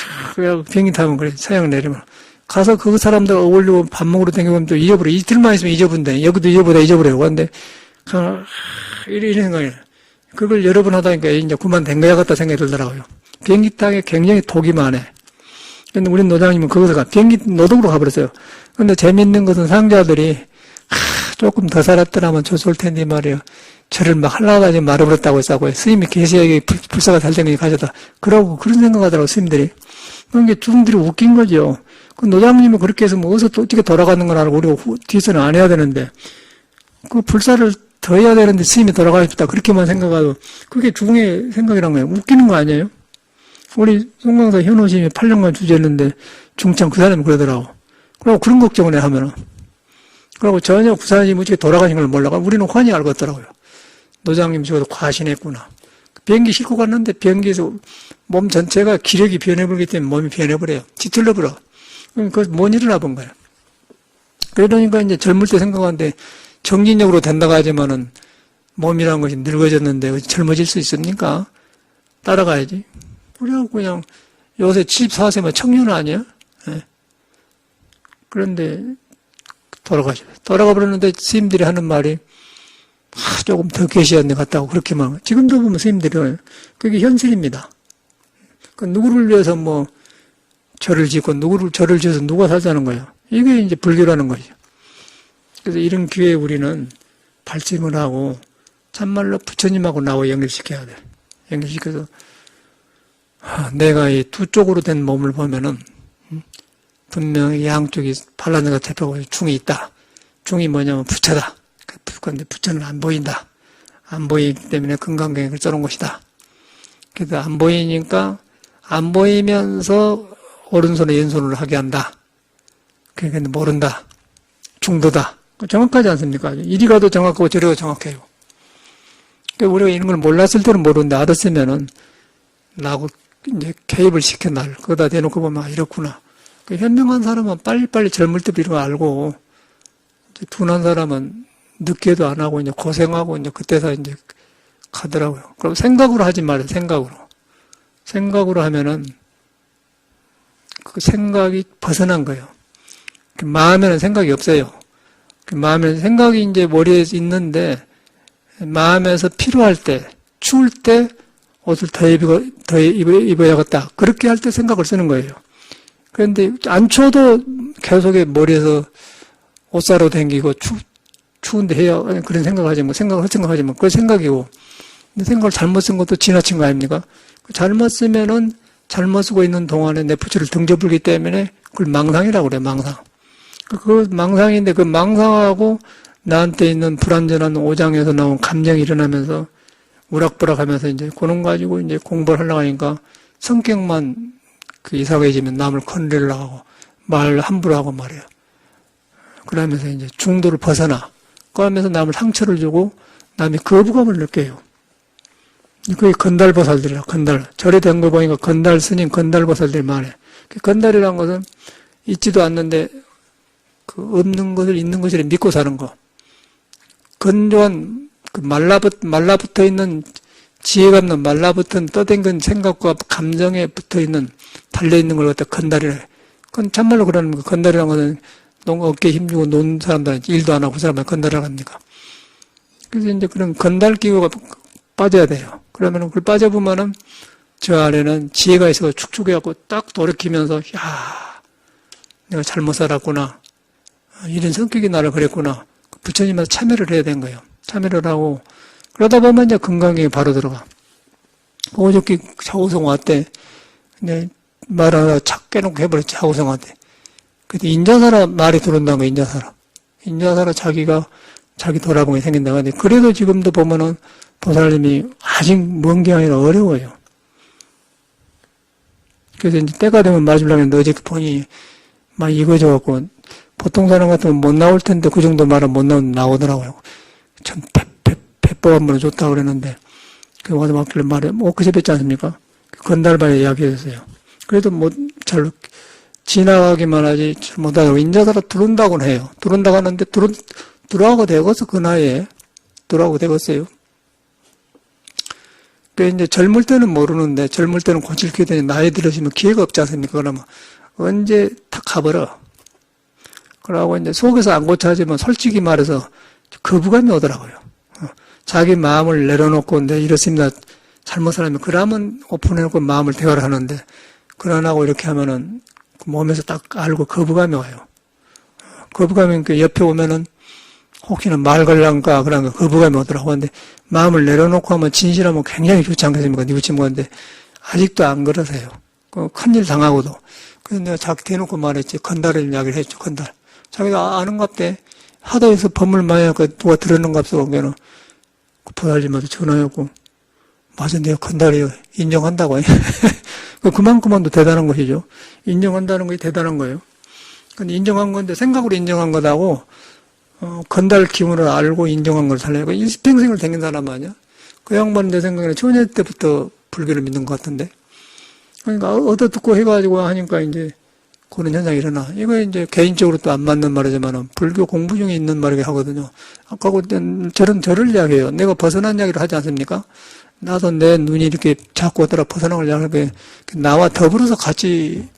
비행기 타면 그래, 서양 내리면. 가서 그 사람들 어울리고 밥 먹으러 다니면 또 잊어버려. 이틀만 있으면 잊어본대. 여기도 잊어버려요. 근데, 이런 생각이 그걸 여러 번 하다 보니까 이제 그만된 거야 같다 생각이 들더라고요. 비행기 타기에 굉장히 독이 많아. 근데 우리 노장님은 거기서 비행기 노동으로 가버렸어요. 근데 재밌는 것은 상자들이, 조금 더 살았더라면 좋을 텐데 말이에요. 저를 막 하려고 하지 말아버렸다고 했다고. 스님이 계시에게 불사가 잘 된 게 가져다. 그러고 그런 생각하더라고, 스님들이. 그런 게 중들이 웃긴 거죠. 그 노장님이 그렇게 해서 뭐 어디서 또 어떻게 돌아가는 건 알고 우리가 뒤에서는 안 해야 되는데, 그 불사를 더 해야 되는데 스님이 돌아가고 싶다. 그렇게만 생각하고, 그게 중의 생각이란 거예요. 웃기는 거 아니에요? 우리 송강사 현호심이 8년간 주제했는데, 중창 그 사람이 그러더라고. 그리고 그런 걱정을 해 하면은. 그리고 전혀 구사님이 어떻게 돌아가신 걸 몰라가 우리는 환히 알고 있더라고요. 노장님 저도 과신했구나. 비행기 싣고 갔는데 비행기에서 몸 전체가 기력이 변해버리기 때문에 몸이 변해버려요. 뒤틀려버려. 그래서 못 일어나 본 거예요. 그러니까 이제 젊을 때 생각하는데 정신력으로 된다고 하지만은 몸이라는 것이 늙어졌는데 젊어질 수 있습니까? 따라가야지. 그래갖고 그냥 요새 74세면 청년 아니야? 네. 그런데 돌아가 버렸는데 스님들이 하는 말이 조금 더 계시었네 같다고 그렇게만. 지금도 보면 스님들이 그게 현실입니다. 누구를 위해서 뭐 절을 짓고 누구를 절을 지어서 누가 살자는 거예요. 이게 이제 불교라는 거죠. 그래서 이런 기회에 우리는 발심을 하고 참말로 부처님하고 나와 연결시켜야 돼. 연결시켜서 내가 이 두 쪽으로 된 몸을 보면은 분명히 양쪽이 팔라는가 대표고 중이 있다. 중이 뭐냐면 부처다. 그런데 부처는 안 보인다. 안 보이기 때문에 금강경을 써놓은 것이다. 그래서 안 보이니까 안 보이면서 오른손에 왼손으로 하게 한다. 그러니까 모른다. 중도다. 정확하지 않습니까? 이리 가도 정확하고 저리 가도 정확해요. 그러니까 우리가 이런 걸 몰랐을 때는 모르는데 알았으면은 나하고 이제 개입을 시켜 날. 거기다 대놓고 보면 아, 이렇구나. 현명한 사람은 빨리빨리 젊을 때부터 이런 거 알고, 이제 둔한 사람은 늦게도 안 하고, 이제 고생하고, 이제 그때서 이제 가더라고요. 그럼 생각으로 하지 말아요, 생각으로. 생각으로 하면은, 그 생각이 벗어난 거예요. 마음에는 생각이 없어요. 마음에는 생각이 이제 머리에 있는데, 마음에서 필요할 때, 추울 때, 옷을 더 입어야겠다. 그렇게 할 때 생각을 쓰는 거예요. 그런데 안 추워도 계속에 머리에서 옷 사러 다니고 추운데 해야 그런 생각을 하지 뭐 생각을 생각하지만 그건 생각이고 근데 생각을 잘못 쓴 것도 지나친 거 아닙니까? 잘못 쓰면은 잘못 쓰고 있는 동안에 내 부처를 등져불기 때문에 그걸 망상이라고 그래요. 망상. 그 망상인데 그 망상하고 나한테 있는 불완전한 오장에서 나온 감정이 일어나면서 우락부락하면서 이제 그런 가지고 이제 공부를 하려고 하니까 성격만 이상해지면 남을 건드리려고 하고 말 함부로 하고 말이에요. 그러면서 이제 중도를 벗어나. 그러면서 남을 상처를 주고 남이 거부감을 느껴요. 그게 건달보살들이라 건달. 절에 된 거 보니까 건달 스님, 건달보살들이 많아요. 건달이라는 것은 있지도 않는데 그 없는 것을 있는 것이라 믿고 사는 거. 건조한 말라붙어 있는 지혜가 없는 말라붙은 떠댕긴 생각과 감정에 붙어있는, 달려있는 걸 갖다 건달이래. 그건 참말로 그러는 거. 건달이라는 것은 어깨에 힘주고 논 사람들은 일도 안 하고 그 사람은 건달이라고 합니까? 그래서 이제 그런 건달 기호가 빠져야 돼요. 그러면은 그걸 빠져보면은 저 안에는 지혜가 있어서 축축해갖고 딱 돌이키면서, 야, 내가 잘못 살았구나. 이런 성격이 나를 그랬구나. 부처님한테 참여를 해야 되는 거예요. 참여를 하고, 그러다 보면 이제 건강이 바로 들어가. 어저께 차우성 왔대. 근데 말하다가 착 깨놓고 해버렸지, 차우성한테. 그때 인자사라 말이 들어온다는 거야, 인자사라. 인자사라 자기 돌아보게 생긴다고 하는데, 그래도 지금도 보면은 보살님이 아직 먼 게 아니라 어려워요. 그래서 이제 때가 되면 맞으려고 했는데 어저께 보니 막 이거져갖고, 보통 사람 같으면 못 나올 텐데 그 정도 말은 못 나오더라고요. 참, 배법 한 번은 좋다고 그랬는데, 그 와서 막길래 말해, 엊그제 뵀지 않습니까? 건달반에 이야기했어요. 그래도 뭐, 잘, 지나가기만 하지, 잘 못하다고, 인자사라 들어온다고는 해요. 들어온다고 하는데, 들어가고 되겠어, 그 나이에. 들어가고 되겠어요. 그 이제 젊을 때는 모르는데, 젊을 때는 고칠 기회 되니 나이 들으시면 기회가 없지 않습니까? 그러면 언제 탁 가버려. 그러고 이제 속에서 안 고쳐지면 솔직히 말해서 거부감이 오더라고요. 자기 마음을 내려놓고, 내 이렇습니다. 잘못 살면, 그러면 오픈해놓고 마음을 대화를 하는데, 그러나고 이렇게 하면은 몸에서 딱 알고 거부감이 와요. 거부감이 그 옆에 오면은 혹시나 말 걸란가 그런 거 거부감이 오더라고. 근데 마음을 내려놓고 하면 진실하면 굉장히 좋지 않겠습니까? 니우친 건데 아직도 안 그러세요. 큰일 당하고도. 그래서 내가 자기 대놓고 말했지. 건달을 이야기를 했죠. 건달. 자기가 아는갑대. 하도 해서 법물 많이 하니까 누가 들었는갑서 그게는 보살님한테 전화했고, 맞아, 내가 건달이에요. 인정한다고. 그만큼만도 대단한 것이죠. 인정한다는 것이 대단한 거예요. 근데 인정한 건데 생각으로 인정한 거다고, 건달 기운을 알고 인정한 걸 살려고 일평생을 댕긴 사람 아니야? 그 양반은 내 생각에는 초년 때부터 불교를 믿는 것 같은데. 그러니까 얻어듣고 해가지고 하니까 이제 그런 현상이 일어나. 이거 이제 개인적으로 또 안 맞는 말이지만은 불교 공부 중에 있는 말이게 하거든요. 아까 저를 이야기해요. 내가 벗어난 이야기를 하지 않습니까? 나도 내 눈이 이렇게 자꾸 오더라 벗어나는 이야기, 나와 더불어서 같이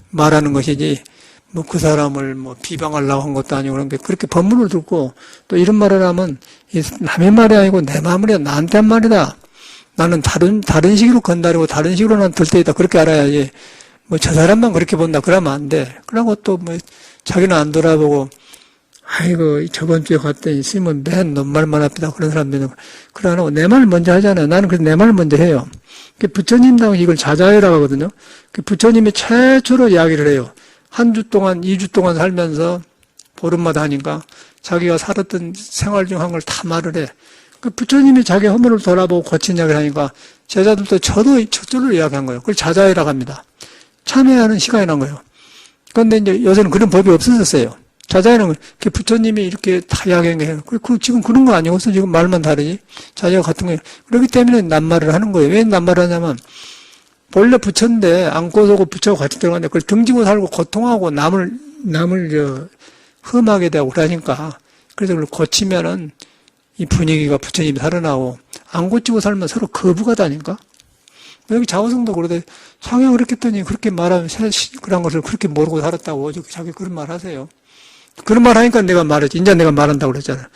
말하는 것이지, 뭐 그 사람을 뭐 비방하려고 한 것도 아니고 그런 게, 그렇게 법문을 듣고 또 이런 말을 하면 이 남의 말이 아니고 내 마음이야. 나한테 한 말이다. 나는 다른 식으로 건달이고 다른 식으로 난 들때이다. 그렇게 알아야지. 뭐 저 사람만 그렇게 본다. 그러면 안 돼. 그러고 또 뭐 자기는 안 돌아보고, 아이고 저번 주에 갔더니 스님은 맨 넌말만 합니다. 그런 사람들은 그러나 내 말 먼저 하잖아요. 나는 그래서 내 말 먼저 해요. 부처님당 이걸 자자해라고 하거든요. 부처님이 최초로 이야기를 해요. 한 주 동안, 2주 동안 살면서 보름마다 하니까 자기가 살았던 생활 중 한 걸 다 말을 해. 부처님이 자기 허물을 돌아보고 고친 이야기를 하니까 제자들도 저절로 이야기한 거예요. 그걸 자자해라고 합니다. 참여하는 시간이 난 거예요. 그런데 이제 요새는 그런 법이 없어졌어요. 자자해는 부처님이 이렇게 다 이야기한 거예요. 지금 그런 거 아니고서 지금 말만 다르지. 자자가 같은 거예요. 그렇기 때문에 낱말을 하는 거예요. 왜 낱말을 하냐면, 본래 부처인데 안고서고 부처가 같이 들어갔는데 그걸 등지고 살고 고통하고 남을 험하게 되고 그러니까, 그래서 그걸 고치면은 이 분위기가 부처님이 살아나고, 안 고치고 살면 서로 거부가 다니까. 여기 자오성도 그러대. 자기가 그렇게 했더니 그렇게 말하면 그런 것을 그렇게 모르고 살았다고 자기 그런 말 하세요. 그런 말 하니까 내가 말했지. 이제 내가 말한다고 그랬잖아.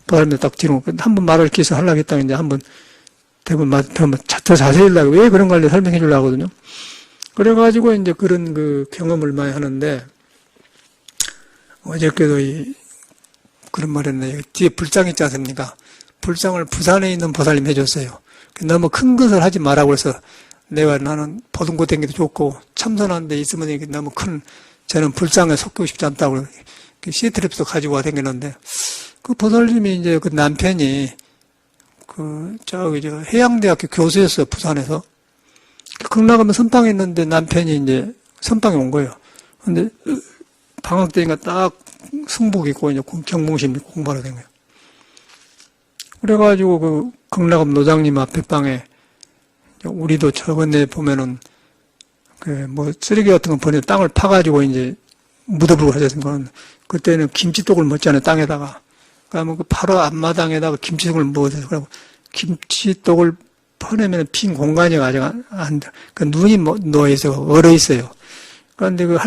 보살님 딱 뒤로 한번 말을 기해서 하려고 했다가 이제 한번 대부분 더 자세히 하려고, 왜 그런 걸 설명해 주려고 하거든요. 그래가지고 이제 그런 그 경험을 많이 하는데, 어저께도 그런 말 했네. 뒤에 불장 있지 않습니까? 불장을 부산에 있는 보살님 해줬어요. 너무 큰 것을 하지 말라고 해서 나는 보듬고 다니기도 좋고 참선하는 데 있으면 이게 너무 저는 불장에 속고 싶지 않다고 시트랩도 가지고 와 다니는데, 그 보살님이 이제 그 남편이 해양대학교 교수였어요, 부산에서. 극락하면 선방에 있는데 남편이 이제 선방에 온 거예요. 근데 방학 때니까 딱 승복 입고 이제 경봉심 공부하러 된 거예요. 그래가지고 그 극락암 노장님 앞에 방에, 우리도 저번에 보면은 쓰레기 같은 거 버리는 땅을 파가지고 이제 묻어보고 하셨으니까, 그때는 김치독을 먹잖아요, 땅에다가. 그러면 바로 앞마당에다가 김치독을 먹어서, 그러고 김치독을 퍼내면 빈 공간이 아직 안 돼. 눈이 누워있어요, 얼어있어요. 그런데 그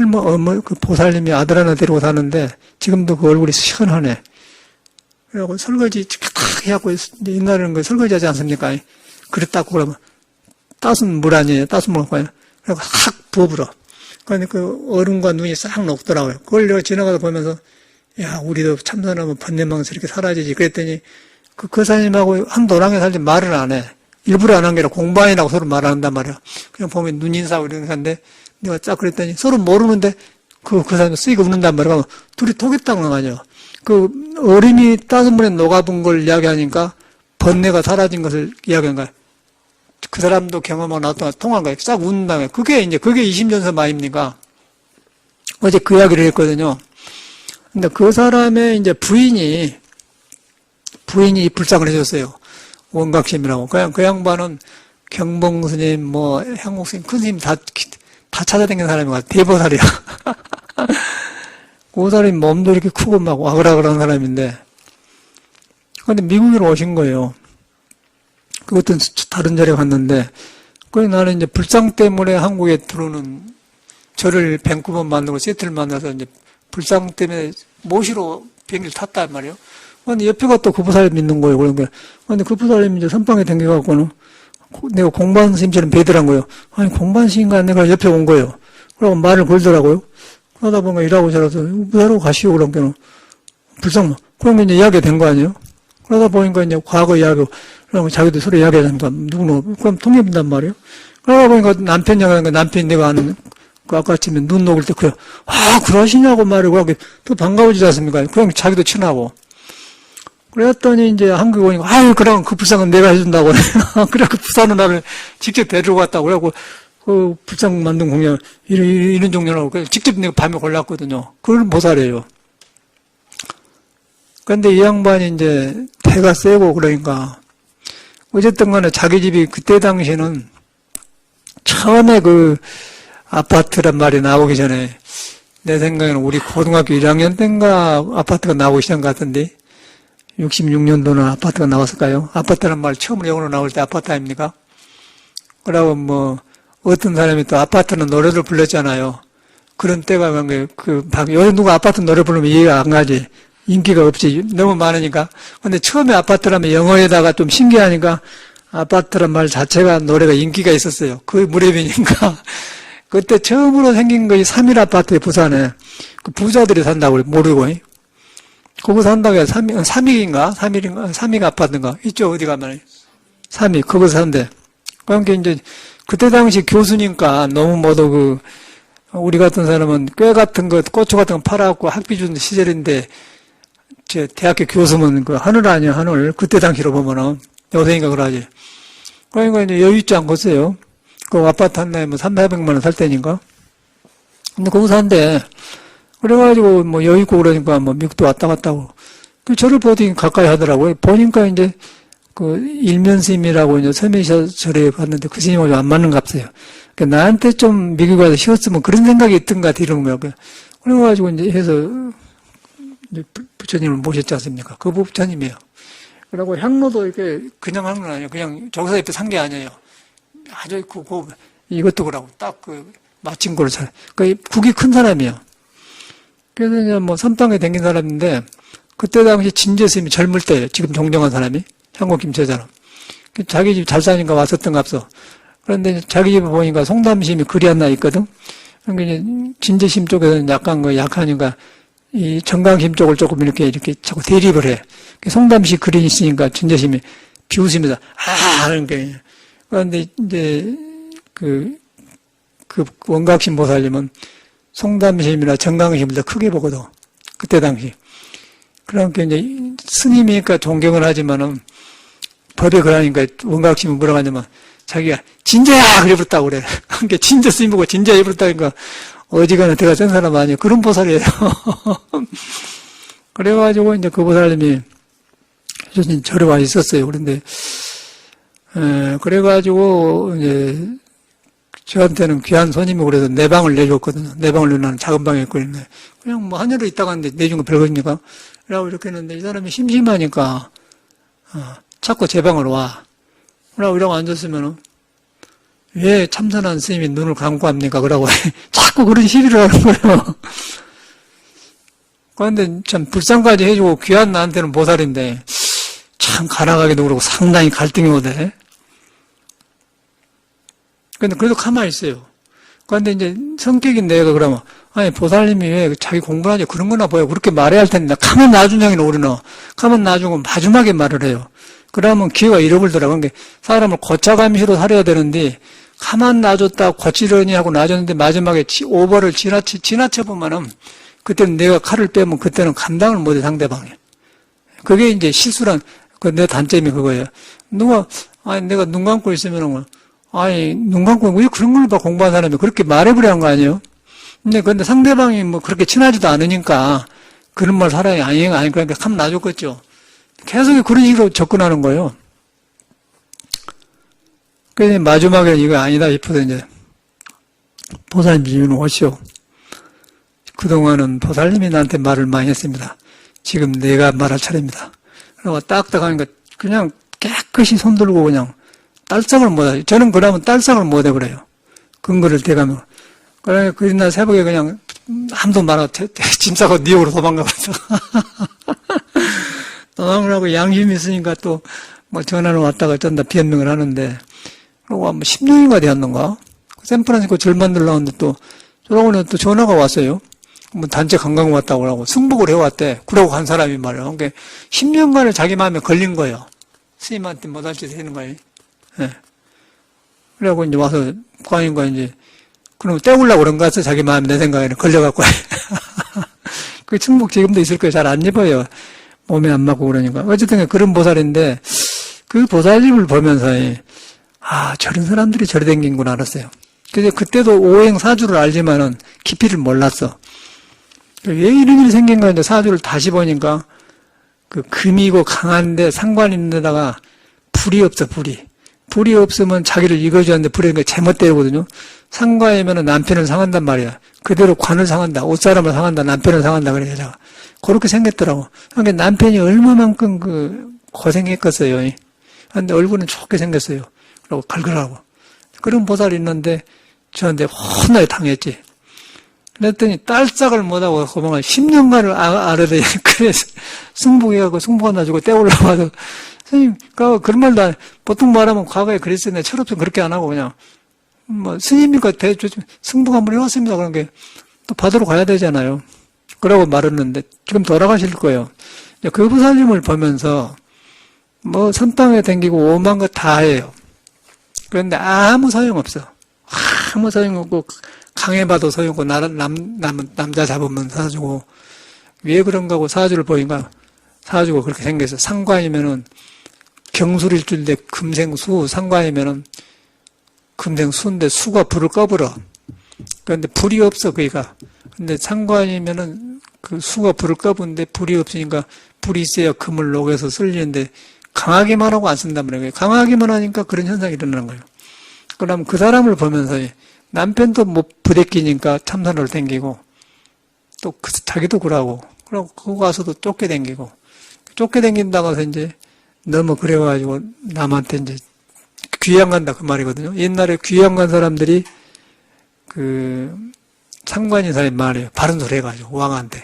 보살님이 아들 하나 데리고 사는데, 지금도 그 얼굴이 시원하네. 그래갖고 설거지 탁 해갖고, 옛날에는 설거지 하지 않습니까? 그랬다고 그러면, 따순 물 아니에요? 따순 물 아니에요? 그래갖고 확 부어불어. 그런데 그 얼음과 눈이 싹 녹더라고요. 그걸 내가 지나가다 보면서, 야, 우리도 참선하면 번뇌망에서 이렇게 사라지지. 그랬더니, 그 사장님하고 한 도랑에 살지 말을 안 해. 일부러 안 한 게 아니라 공부하느라고 서로 말 안 한단 말이야. 그냥 보면 눈인사하고 이런 거 하는데, 내가 딱 그랬더니 서로 모르는데, 그 사람이 쓰이고 웃는단 말이야. 둘이 통했다고 나가죠. 그 얼음이 따뜻한 물에 녹아본 걸 이야기하니까 번뇌가 사라진 것을 이야기한 거야. 그 사람도 경험하고 나도 통한 거야. 싹 웃는 다음에. 그게 20년서 마입니까? 어제 그 이야기를 했거든요. 근데 그 사람의 이제 부인이 불상을 해줬어요. 원각심이라고. 그냥 그 양반은 경봉 스님, 뭐, 향목 스님, 큰 스님 다 찾아다니는 사람인 것 같아. 대보살이야. 그 사람이 몸도 이렇게 크고 막 와글와글한 사람인데, 근데 미국으로 오신 거예요. 그것도 다른 자리에 갔는데, 그래서 나는 이제 불상 때문에 한국에 들어오는 저를 밴쿠버 만나고 세트를 만나서 이제 불상 때문에 모시러 비행기를 탔단 말이에요. 근데 옆에가 또 그 보살이 믿는 거예요. 그러니까. 근데 그 보살이 이제 선방에 댕겨갖고는 내가 공반 스님처럼 배더란 거예요. 아니, 공반 스님과 내가 옆에 온 거예요. 그러고 말을 걸더라고요. 그러다 보니까 일하고 저러서, 무사로 가시오. 그러니까, 불쌍, 그러면 이제 이야기가 된 거 아니에요? 그러다 보니까 이제 과거 이야기, 그러면 자기도 서로 이야기하니까, 누구는, 그럼 통역된단 말이에요? 그러다 보니까 남편 이야기하니까 남편이 내가 아는, 그 아까 아침에 눈 녹을 때, 그래, 그러시냐고 말이고, 또 반가워지지 않습니까? 그럼 자기도 친하고. 그랬더니 이제 한국에 오니까, 그럼 그 불쌍은 내가 해준다고. 그래, 그 부산은 나를 직접 데리고 갔다고. 그래갖고, 그 불상 만든 공연, 이런 종류라고. 직접 내가 밤에 골랐거든요. 그걸 보살이에요. 그런데 이 양반이 이제 배가 세고 그러니까, 어쨌든 간에 자기 집이 그때 당시에는 처음에 그 아파트란 말이 나오기 전에 내 생각에는 우리 고등학교 1학년 때인가 아파트가 나오기 시작한 것 같은데, 66년도는 아파트가 나왔을까요? 아파트란 말 처음으로 영어로 나올 때 아파트 아닙니까? 그러고 뭐, 어떤 사람이 또 아파트는 노래를 불렀잖아요. 그런 때가 요새 누가 아파트 노래 부르면 이해가 안 가지. 인기가 없지. 너무 많으니까. 근데 처음에 아파트라면 영어에다가 좀 신기하니까 아파트란 말 자체가 노래가 인기가 있었어요. 그 무렵이니까. 그때 처음으로 생긴 것이 3일 아파트에 부산에. 그 부자들이 산다고 모르고. 거기 산다고 해서 3일 아파트인가? 이쪽 어디 가면 3일, 거기서 산대. 그러니까 이제 그때 당시 교수니까 너무 모두 우리 같은 사람은 꾀 같은 거, 고추 같은 거 팔아갖고 학비 주는 시절인데, 대학교 교수면 하늘 아니야, 하늘. 그때 당시로 보면은. 요새니까 그러지. 그러니까 이제 여유 있지 않겠어요. 그 아파트 한 달에 뭐 300~400만 원 살 때니까. 근데 거기서 산대. 그래가지고 뭐 여유 있고 그러니까 뭐 미국도 왔다 갔다 하고. 저를 보더니 가까이 하더라고요. 보니까 이제 일면 스님이라고 이제 서미절에 갔는데 그 스님하고 안 맞는 것 같아요. 그러니까 나한테 좀 미국 가서 쉬었으면 그런 생각이 있던 것 같아, 이런 거예요. 그래가지고 이제 해서 이제 부처님을 모셨지 않습니까? 그 부처님이에요. 그리고 향로도 이렇게 그냥 한 건 아니에요. 그냥 정사 옆에 산 게 아니에요. 아주 이것도 그러고 딱 마친 걸 국이 큰 사람이에요. 그래서 이제 뭐 선방에 댕긴 사람인데 그때 당시 진제 스님이 젊을 때예요. 지금 종정한 사람이. 향국 김처자는. 자기 집 잘 사니까 왔었던 값어. 그런데 자기 집에 보니까 송담심이 글이 하나 있거든. 그러니까 진제심 쪽에서는 약간 약하니까 이 정강심 쪽을 조금 이렇게 자꾸 대립을 해. 송담시 글이 있으니까 진제심이 비웃습니다. 하는 게. 그런데 이제 그 원각심 보살님은 송담심이나 정강심을 더 크게 보거든. 그때 당시. 그러니까 이제 스님이니까 존경을 하지만은 법에 그러니까 원각심이 뭐라고 하냐면 자기가 진짜야! 그래 버렸다고 그래. 그러니까 진짜 스님이고 진짜 해버렸다니까 어지간한 대가 센 사람 아니에요. 그런 보살이에요. 그래가지고 이제 그 보살님이 교수님 절에 와 있었어요. 그런데 그래가지고 이제 저한테는 귀한 손님이 그래서 내 방을 내줬거든요. 내 방을 내놓는 작은 방에 있거든요. 그냥 뭐 하늘에 있다가 하는데 내준 거 별거입니까? 라고 이렇게 했는데 이 사람이 심심하니까 자꾸 제 방으로 와. 그러고 이러고 앉았으면은 왜 참선한 스님이 눈을 감고 합니까? 그러고 자꾸 그런 시비를 하는 거예요. 그런데 참 불상까지 해주고 귀한 나한테는 보살인데 참 가난하게도 그러고 상당히 갈등이 오대. 근데 그래도 가만히 있어요. 그런데 이제 성격이 내가 그러면, 아니, 보살님이 왜 자기 공부를 하지? 그런 거나 보여. 그렇게 말해야 할 텐데, 가만 놔준 형이 우리는. 가만 놔주고 마지막에 말을 해요. 그러면 기회가 잃어버리더라고. 그러니까 사람을 고차감시로 살아야 되는데, 가만 놔줬다, 고치려니 하고 놔줬는데, 마지막에 오버를 지나쳐보면은, 그때는 내가 칼을 빼면 그때는 감당을 못해, 상대방이. 그게 이제 실수란, 내 단점이 그거예요. 아니, 내가 눈 감고 있으면은, 아니, 눈 감고 왜 그런 걸 봐, 공부한 사람이 그렇게 말해버리는 거 아니에요? 근데 상대방이 뭐 그렇게 친하지도 않으니까 그런 말 사람이 아니, 그러니까 가만 놔줬겠죠. 계속 그런 식으로 접근하는 거예요. 그래서 마지막에 이거 아니다 싶어서 이제 보살님이 오시오. 그동안은 보살님이 나한테 말을 많이 했습니다. 지금 내가 말할 차례입니다. 그러고 딱딱 하니까 그냥 깨끗이 손들고 그냥 딸싹을 못해. 저는 그러면 딸싹을 못해 그래요. 근거를 대가면. 그래, 그날 새벽에 그냥 아무도 말하고 짐 싸고 뉴욕으로 도망가봤어. 도망가고 양심이 있으니까 또 뭐 전화를 왔다가 어쩐다 변명을 하는데, 그리고 뭐 10년인가 되었는가? 샌프란시스코 절 만들려는데 또, 저러고는 또 전화가 왔어요. 뭐 단체 관광 왔다고 하고 승복을 해왔대. 그러고 간 사람이 말이야. 그러니까 10년간을 자기 마음에 걸린 거예요. 스님한테 못할 짓 하는 거예요. 예. 그래갖고 이제 와서 과인과 이제, 그럼 떼우려고 그런 거 같아. 자기 마음에 내 생각에는 걸려갖고. 그 승복 지금도 있을 거예요. 잘 안 입어요. 몸에 안 맞고 그러니까. 어쨌든 그런 보살인데, 그 보살님을 보면서, 저런 사람들이 저리 댕긴 걸 알았어요. 그래서 그때도 오행사주를 알지만은 깊이를 몰랐어. 왜 이런 일이 생긴가 이제 사주를 다시 보니까, 그 금이고 강한데 상관 있는 데다가 불이 없어, 불이. 불이 없으면 자기를 이거주는데 불이 그러니까 제멋대로거든요. 상관이면은 남편을 상한단 말이야. 그대로 관을 상한다. 옷사람을 상한다. 남편을 상한다. 그래, 여자가. 그렇게 생겼더라고. 그러니까 남편이 얼마만큼 고생했겠어요. 근데 얼굴은 좋게 생겼어요. 그러고 걸걸하고. 그런 보살이 있는데 저한테 혼나게 당했지. 그랬더니 딸싹을 못하고 그만 10년간을 알아대. 그래서 승복해갖고 승복하나 주고 떼올라와서 선생님, 그런 말도 안 해. 보통 말하면 과거에 그랬어요. 내 철없으면 그렇게 안 하고 그냥 스님이니까 승복 한번 해왔습니다. 그런 게 또 받으러 가야 되잖아요. 그러고 말했는데 지금 돌아가실 거예요. 그 보살님을 보면서 뭐 선방에 댕기고 오만 거 다 해요. 그런데 아무 소용없어. 아무 소용없고 강해봐도 소용없고 남자 잡으면 사주고 왜 그런가 하고 사주를 보니까 사주가 그렇게 생겼어. 상관이면은 경술일 줄인데 금생수, 상관이면은 금생수인데 수가 불을 꺼버려. 그런데 불이 없어, 그니까. 근데 상관이면은 그 수가 불을 꺼부는데 불이 없으니까 불이 있어야 금을 녹여서 쓸리는데 강하게만 하고 안 쓴단 말이에요. 강하게만 하니까 그런 현상이 일어나는 거예요. 그럼 그 사람을 보면서 남편도 못 부대끼니까 참선을 댕기고 또 자기도 그러고 그거 가서도 쫓게 댕기고 쫓게 댕긴다고 해서 이제 너무 그래가지고 남한테 이제 귀양 간다 그 말이거든요. 옛날에 귀양 간 사람들이 그 상관인 사람이 말이에요. 바른 소리 해가지고 왕한테.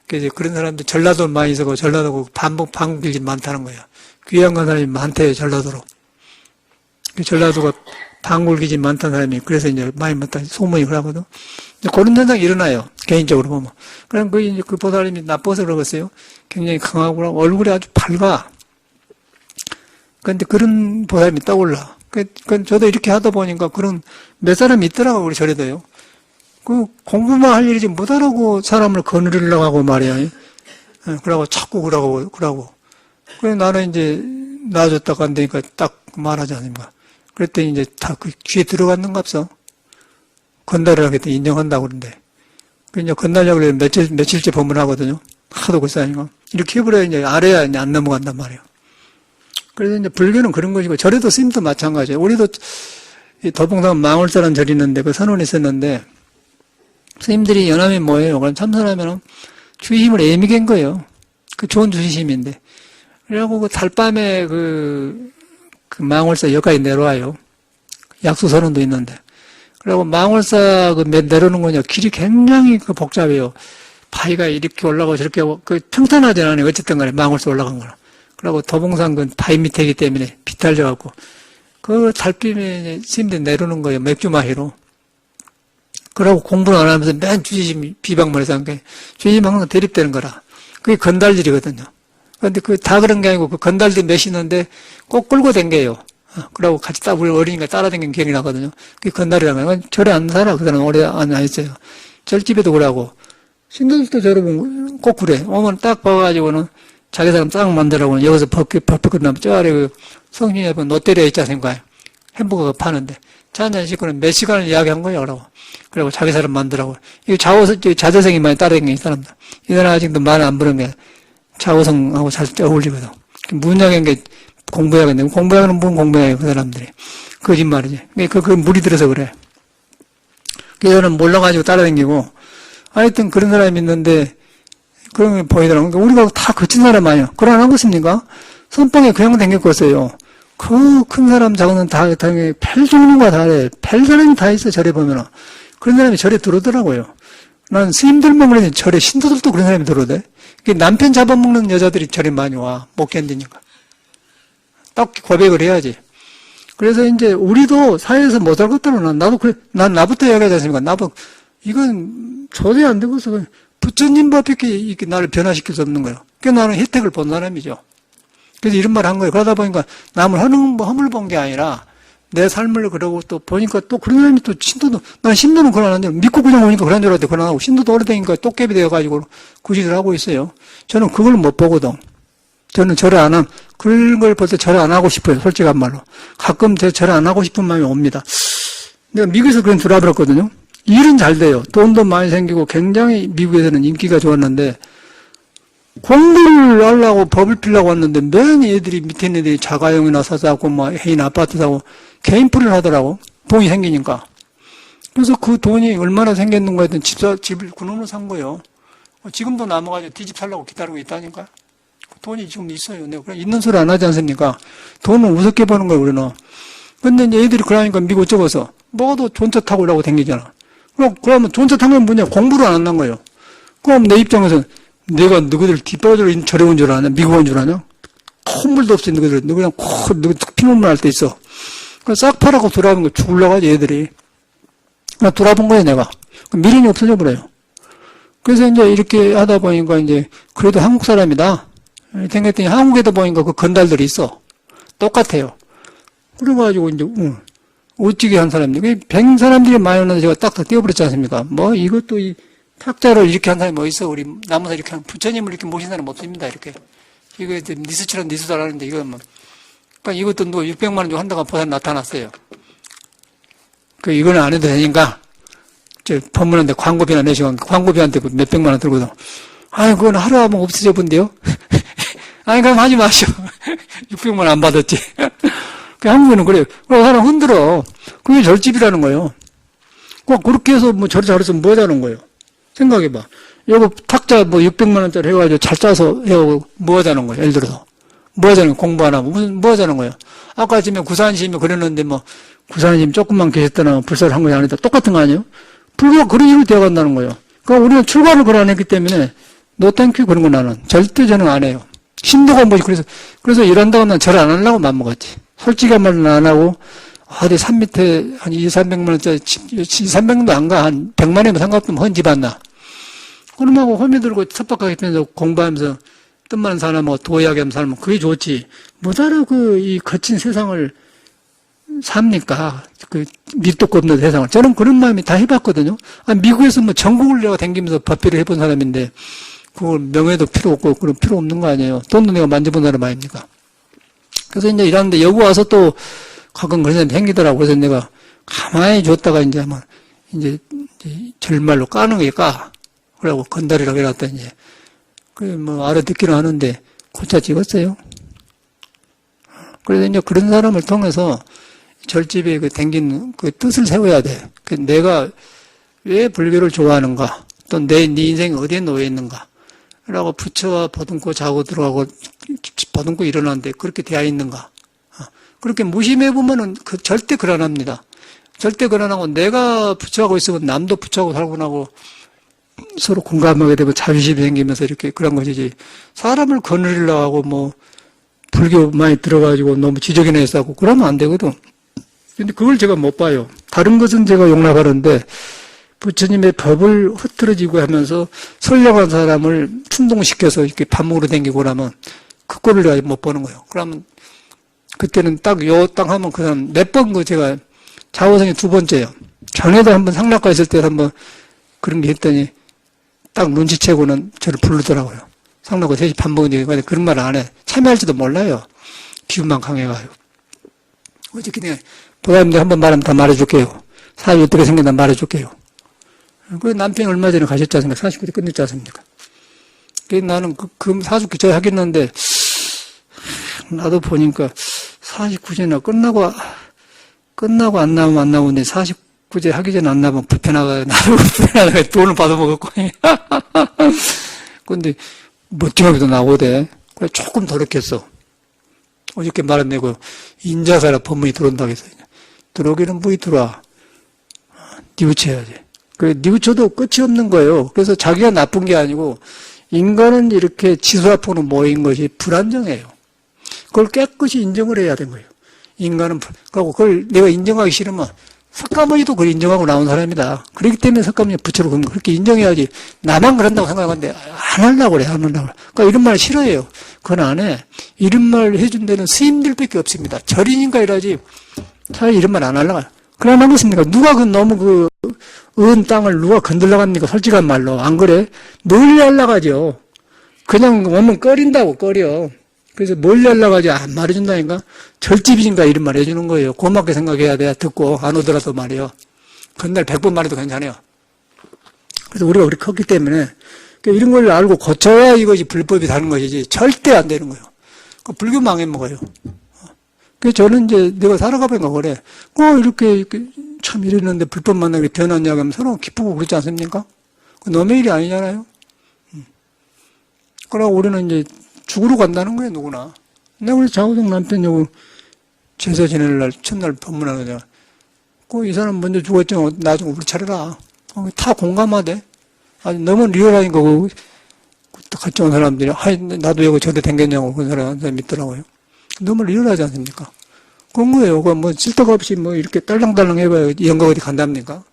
그래서 그런 사람들 전라도 많이 있고 전라도고 방길이 많다는 거예요. 귀양 간 사람이 많대요. 전라도로. 전라도가 방울기지 많다는 사람이 그래서 이제 많이 많다 소문이 그러거든. 그런 현상이 일어나요. 개인적으로 보면. 그럼 그 보살님이 나빠서 그러겠어요. 굉장히 강하고 얼굴이 아주 밝아. 그런데 그런 보살님이 떠올라. 저도 이렇게 하다 보니까 그런 몇 사람이 있더라고 우리 절에도요. 그 공부만 할 일이지 못하라고 사람을 거느리려고 하고 말이야. 그러고 자꾸 그러고. 그래서 나는 이제 놔줬다가 안 되니까 딱 말하지 않습니까? 그랬더니 이제 다 그 귀에 들어갔는가 없어. 건달을 하겠다 인정한다고 그러는데. 그냥 건달려고 그래 며칠째 법문하거든요. 하도 그 사람이가. 이렇게 해버려야 이제 아래야 이제 안 넘어간단 말이에요. 그래서 이제 불교는 그런 것이고, 절에도 스님도 마찬가지예요. 우리도 도봉산 망울사라는 절이 있는데, 그 선원이 있었는데, 스님들이 연함이 뭐예요? 그럼 참선하면은 주의심을 애미게 한 거예요. 그 좋은 주의심인데. 그래갖고 그 달밤에 그 망울사 여기까지 내려와요. 약수 선원도 있는데. 그리고 망울사 내려오는 거냐, 길이 굉장히 복잡해요. 바위가 이렇게 올라가고 저렇게 하고, 평탄하지 않아요. 어쨌든 간에 망울사 올라간 거는. 그리고 도봉산 바위 밑에기 때문에 비탈려갖고, 그 달빛에 스님들 내려오는 거예요. 맥주 마시로. 그러고 공부를 안 하면서 맨 주지심 비방만 해서 한 게, 주지심 항상 대립되는 거라. 그게 건달들이거든요. 그런데 다 그런 게 아니고, 그 건달들 몇이는데 꼭 끌고 댕겨요. 그러고 같이 우리 어린이가 따라다니는 기억이 나거든요. 그게 건달이라는 거예요. 절에 안 살아. 그 사람 오래 안 했어요. 절집에도 그러고, 신도들도 저러 보면 꼭 그래. 오면 딱 봐가지고는 자기 사람 딱 만들라고 여기서 법규 끝나면 저 아래 그 성신이 옆에 롯데리아 있지 않습니까? 햄버거 파는데. 차 한잔 씻고는 몇 시간을 이야기한 거예요, 그러고. 그리고 자기 사람 만들라고. 이거 자조성이 많이 따라다니는 이 사람들. 이 사람 아직도 말 안 부르는 게 자오성하고 잘 어울리거든. 문학인 게 공부해야겠네. 공부하는 분 공부해요, 그 사람들이. 거짓말이지. 그 물이 들어서 그래. 그래서 몰라가지고 따라다니고. 하여튼 그런 사람이 있는데, 그런 게 보이더라고요. 그러니까 우리가 다 거친 사람 아니에요. 그런 안 하고 있습니까? 선방에 그냥 댕겼겠어요. 그 큰 사람, 작은 사람 다, 당연히 펠 종류가 다 해. 펠 사람이 다 있어, 절에 보면은. 그런 사람이 절에 들어오더라고요. 난 스님들만 그러지, 절에 신도들도 그런 사람이 들어오대. 남편 잡아먹는 여자들이 절에 많이 와. 못 견디니까. 딱 고백을 해야지. 그래서 이제 우리도 사회에서 못 살겠다고 나도 그래. 난 나부터 이야기하지 않습니까? 나도, 이건 도저히 안 되고서 부처님 법밖에 이렇게 나를 변화시킬 수 없는 거예요. 그러니까 나는 혜택을 본 사람이죠. 그래서 이런 말 한 거예요. 그러다 보니까 남을 허물 본 게 아니라 내 삶을 그러고 또 보니까 또 그런 사람이 또 신도도, 난 신도는 그런 안 돼요. 믿고 그냥 오니까 그런 줄 알았는데 그런 안 하고 신도도 오래되니까 똑개비 되어가지고 구실을 하고 있어요. 저는 그걸 못 보거든. 저는 절을 안 그런 걸 볼 때 절을 안 하고 싶어요. 솔직한 말로. 가끔 절을 안 하고 싶은 마음이 옵니다. 내가 미국에서 그런 줄 알았거든요. 일은 잘 돼요. 돈도 많이 생기고 굉장히 미국에서는 인기가 좋았는데 공부를 하려고 법을 피려고 왔는데 맨 애들이 밑에 있는 애들이 자가용이나 사자고 뭐 해인 아파트 사고 개인풀이를 하더라고. 돈이 생기니까. 그래서 그 돈이 얼마나 생겼는가 했더니 집을 그놈으로 산 거예요. 지금도 남아가지고 뒤집 살려고 기다리고 있다니까. 돈이 지금 있어요. 내가 그냥 있는 소리 안 하지 않습니까? 돈은 우습게 버는 거예요, 우리는. 근데 이제 애들이 그러니까 미국 적어서 먹어도 존차 타고 오라고 댕기잖아. 그러면 존차 타면 뭐냐? 공부를 안 한다는 거예요. 그럼 내 입장에서 내가 너희들 뒷바라지로 절에 온 줄 아냐? 미국 온 줄 아냐? 콧물도 없이 너희들 그냥 피눈물 날 때 있어. 싹 팔아고 돌아본 거 죽으려고 하지, 애들이. 그냥 돌아본 거예요, 내가. 미련이 없어져 버려요. 그래서 이제 이렇게 하다 보니까 이제 그래도 한국 사람이다. 생각했더니 한국에도 보니까 그 건달들이 있어. 똑같아요. 그래가지고 이제, 어찌게 한 사람들이, 뱅 사람들이 많이 오는데 제가 딱딱 띄워버렸지 않습니까? 뭐, 이것도 이 탁자를 이렇게 한 사람이 뭐 있어? 우리 남아서 이렇게 한 부처님을 이렇게 모신 사람은 없습니다, 이렇게. 이거 니스처럼 니스다라는데 이거 뭐. 그러니까 이것도 누가 600만 원 주고 한다고 보다 나타났어요. 이거는 안 해도 되니까, 법문한테 광고비나 내시고, 광고비한테 몇백만 원 들고도, 아니, 그건 하루 하면 없어져 본대요? 아니, 그럼 하지 마시오. 600만 원 안 받았지. 한국에는 그래요. 사람 흔들어. 그게 절집이라는 거예요. 꼭 그렇게 해서 뭐 저를 잘해서 뭐 하자는 거예요. 생각해봐. 요거 탁자 뭐 600만 원짜리 해가지고 잘 짜서 해오고 뭐 하자는 거예요. 예를 들어서. 뭐 하자는 거예요. 공부 안 하고. 뭐 하자는 거예요. 아까 아침에 구산심이 그랬는데 뭐, 구산심 조금만 계셨다나 불사를 한 것이 아니다. 똑같은 거 아니에요? 불교가 그런 식으로 되어 간다는 거예요. 그러니까 우리는 출발을 그걸 안 했기 때문에, 노 땡큐 그런 거 나는. 절대 저는 안 해요. 신도가 뭐지. 그래서 일한다고 난 절 안 하려고 맘먹었지. 솔직한 말은 안 하고, 어디 산 밑에 한 200~300만 원짜리, 200~300만도 안 가. 한 100만 원이면 상관없으면 헌 집 왔나. 그놈하고 험이 들고 섭박하게 편해서 공부하면서 뜻만 살면 도의하게 하면 살면 그게 좋지. 뭐하러 이 거친 세상을 삽니까? 밑도 없는 세상을. 저는 그런 마음이 다 해봤거든요. 미국에서 뭐 전국을 내가 다니면서 법회를 해본 사람인데, 그걸 명예도 필요 없고, 그런 필요 없는 거 아니에요. 돈도 내가 만져본 사람 아닙니까? 그래서 이제 일하는데 여기 와서 또 가끔 그런 사람이 생기더라고. 그래서 내가 가만히 줬다가 이제 아마 이제 절말로 까는 게 까. 그러고 건달이라고 해놨더니 이제. 알아듣기는 하는데 고차 찍었어요. 그래서 이제 그런 사람을 통해서 절집에 댕긴 뜻을 세워야 돼. 내가 왜 불교를 좋아하는가? 또 네 인생이 어디에 놓여 있는가? 라고 부처와 보듬고 자고 들어가고 보듬고 일어나는데 그렇게 되어 있는가? 그렇게 무심해보면은 절대 그러합니다. 절대 그러하고 내가 부처하고 있으면 남도 부처하고 살고 나고 서로 공감하게 되면 자비심이 생기면서 이렇게 그런 것이지. 사람을 거느리려고 하고 뭐 불교 많이 들어가지고 너무 지적이나 해서 하고 그러면 안 되거든. 근데 그걸 제가 못 봐요. 다른 것은 제가 용납하는데 부처님의 법을 흐트러지고 하면서 선량한 사람을 충동시켜서 이렇게 밥 먹으러 다니고 그러면 그 꼴을 내가 못 보는 거예요. 그러면 그때는 딱 요 땅 하면 그 사람 몇 번 그 제가 자호성이 두 번째요. 전에도 한번 상락가 있을 때 한번 그런 게 했더니 딱 눈치채고는 저를 부르더라고요. 상락가 셋이 밥 먹으니까 그런 말 안 해. 참여할지도 몰라요. 기운만 강해가지고. 어저께 내가 보다님들 한번 말하면 다 말해줄게요. 사람이 어떻게 생겼나 말해줄게요. 그 남편이 얼마 전에 가셨지 않습니까? 49대 끝냈지 않습니까? 그래서 나는 그 49대 하겠는데, 나도 보니까 49제나 끝나고 안 나오면 안 나오는데 49제 하기 전에 안 나오면 불편하다. 나도 불편하다. 돈을 받아먹었고. 근데 멋짐하게도 나오대. 그래 조금 더럽겠어. 어저께 말한 내고 인자사라 법문이 들어온다고 해서 들어오기는 뭐이 들어와. 뉘우쳐야지. 그래 뉘우쳐도 끝이 없는 거예요. 그래서 자기가 나쁜 게 아니고 인간은 이렇게 지수화풍으로 모인 것이 불안정해요. 그걸 깨끗이 인정을 해야 되는 거예요. 인간은 그걸 내가 인정하기 싫으면 석가모니도 그걸 인정하고 나온 사람이다. 그렇기 때문에 석가모니 부처로 그렇게 인정해야지. 나만 그런다고 생각하는데 안 하려고 그래. 안 하려고 그래. 그러니까 이런 말 싫어해요. 그건 안 해. 이런 말 해준 데는 스님들밖에 없습니다. 절이니까 이러지. 차라리 이런 말 안 하려고. 그러나 하겠습니까? 누가 너무 은 땅을 누가 건들려고 합니까? 솔직한 말로. 안 그래? 널리 올라가죠. 그냥 오면 꺼린다고 꺼려. 그래서 멀리 올라가지 안 말해준다니까? 절집이니까 이런 말 해주는 거예요. 고맙게 생각해야 돼. 듣고 안 오더라도 말이요. 건날 100번 말해도 괜찮아요. 그래서 우리가 그렇게 컸기 때문에 이런 걸 알고 고쳐야 이것이 불법이 되는 것이지 절대 안 되는 거예요. 불교 망해먹어요. 그래서 저는 이제 내가 살아가보니까 그래. 이렇게 참 이랬는데 불법 만나게 변했냐고 하면 서로 기쁘고 그렇지 않습니까? 너의 일이 아니잖아요. 그러고 우리는 이제 죽으러 간다는 거예요, 누구나. 내가 우리 자호동 남편 제사 지낼 날, 첫날 법문하는 거잖아. 이 사람 먼저 죽었죠. 나중에 우리 차례라. 다 공감하대. 아주 너무 리얼하니까 같이 온 사람들이, 나도 여기 저대 댕겼냐고 그런 사람 믿더라고요. 너무 리얼하지 않습니까? 그런 거예요. 뭐 쓸데가 없이 뭐 이렇게 딸랑딸랑 해봐요. 영가 어디 간답니까?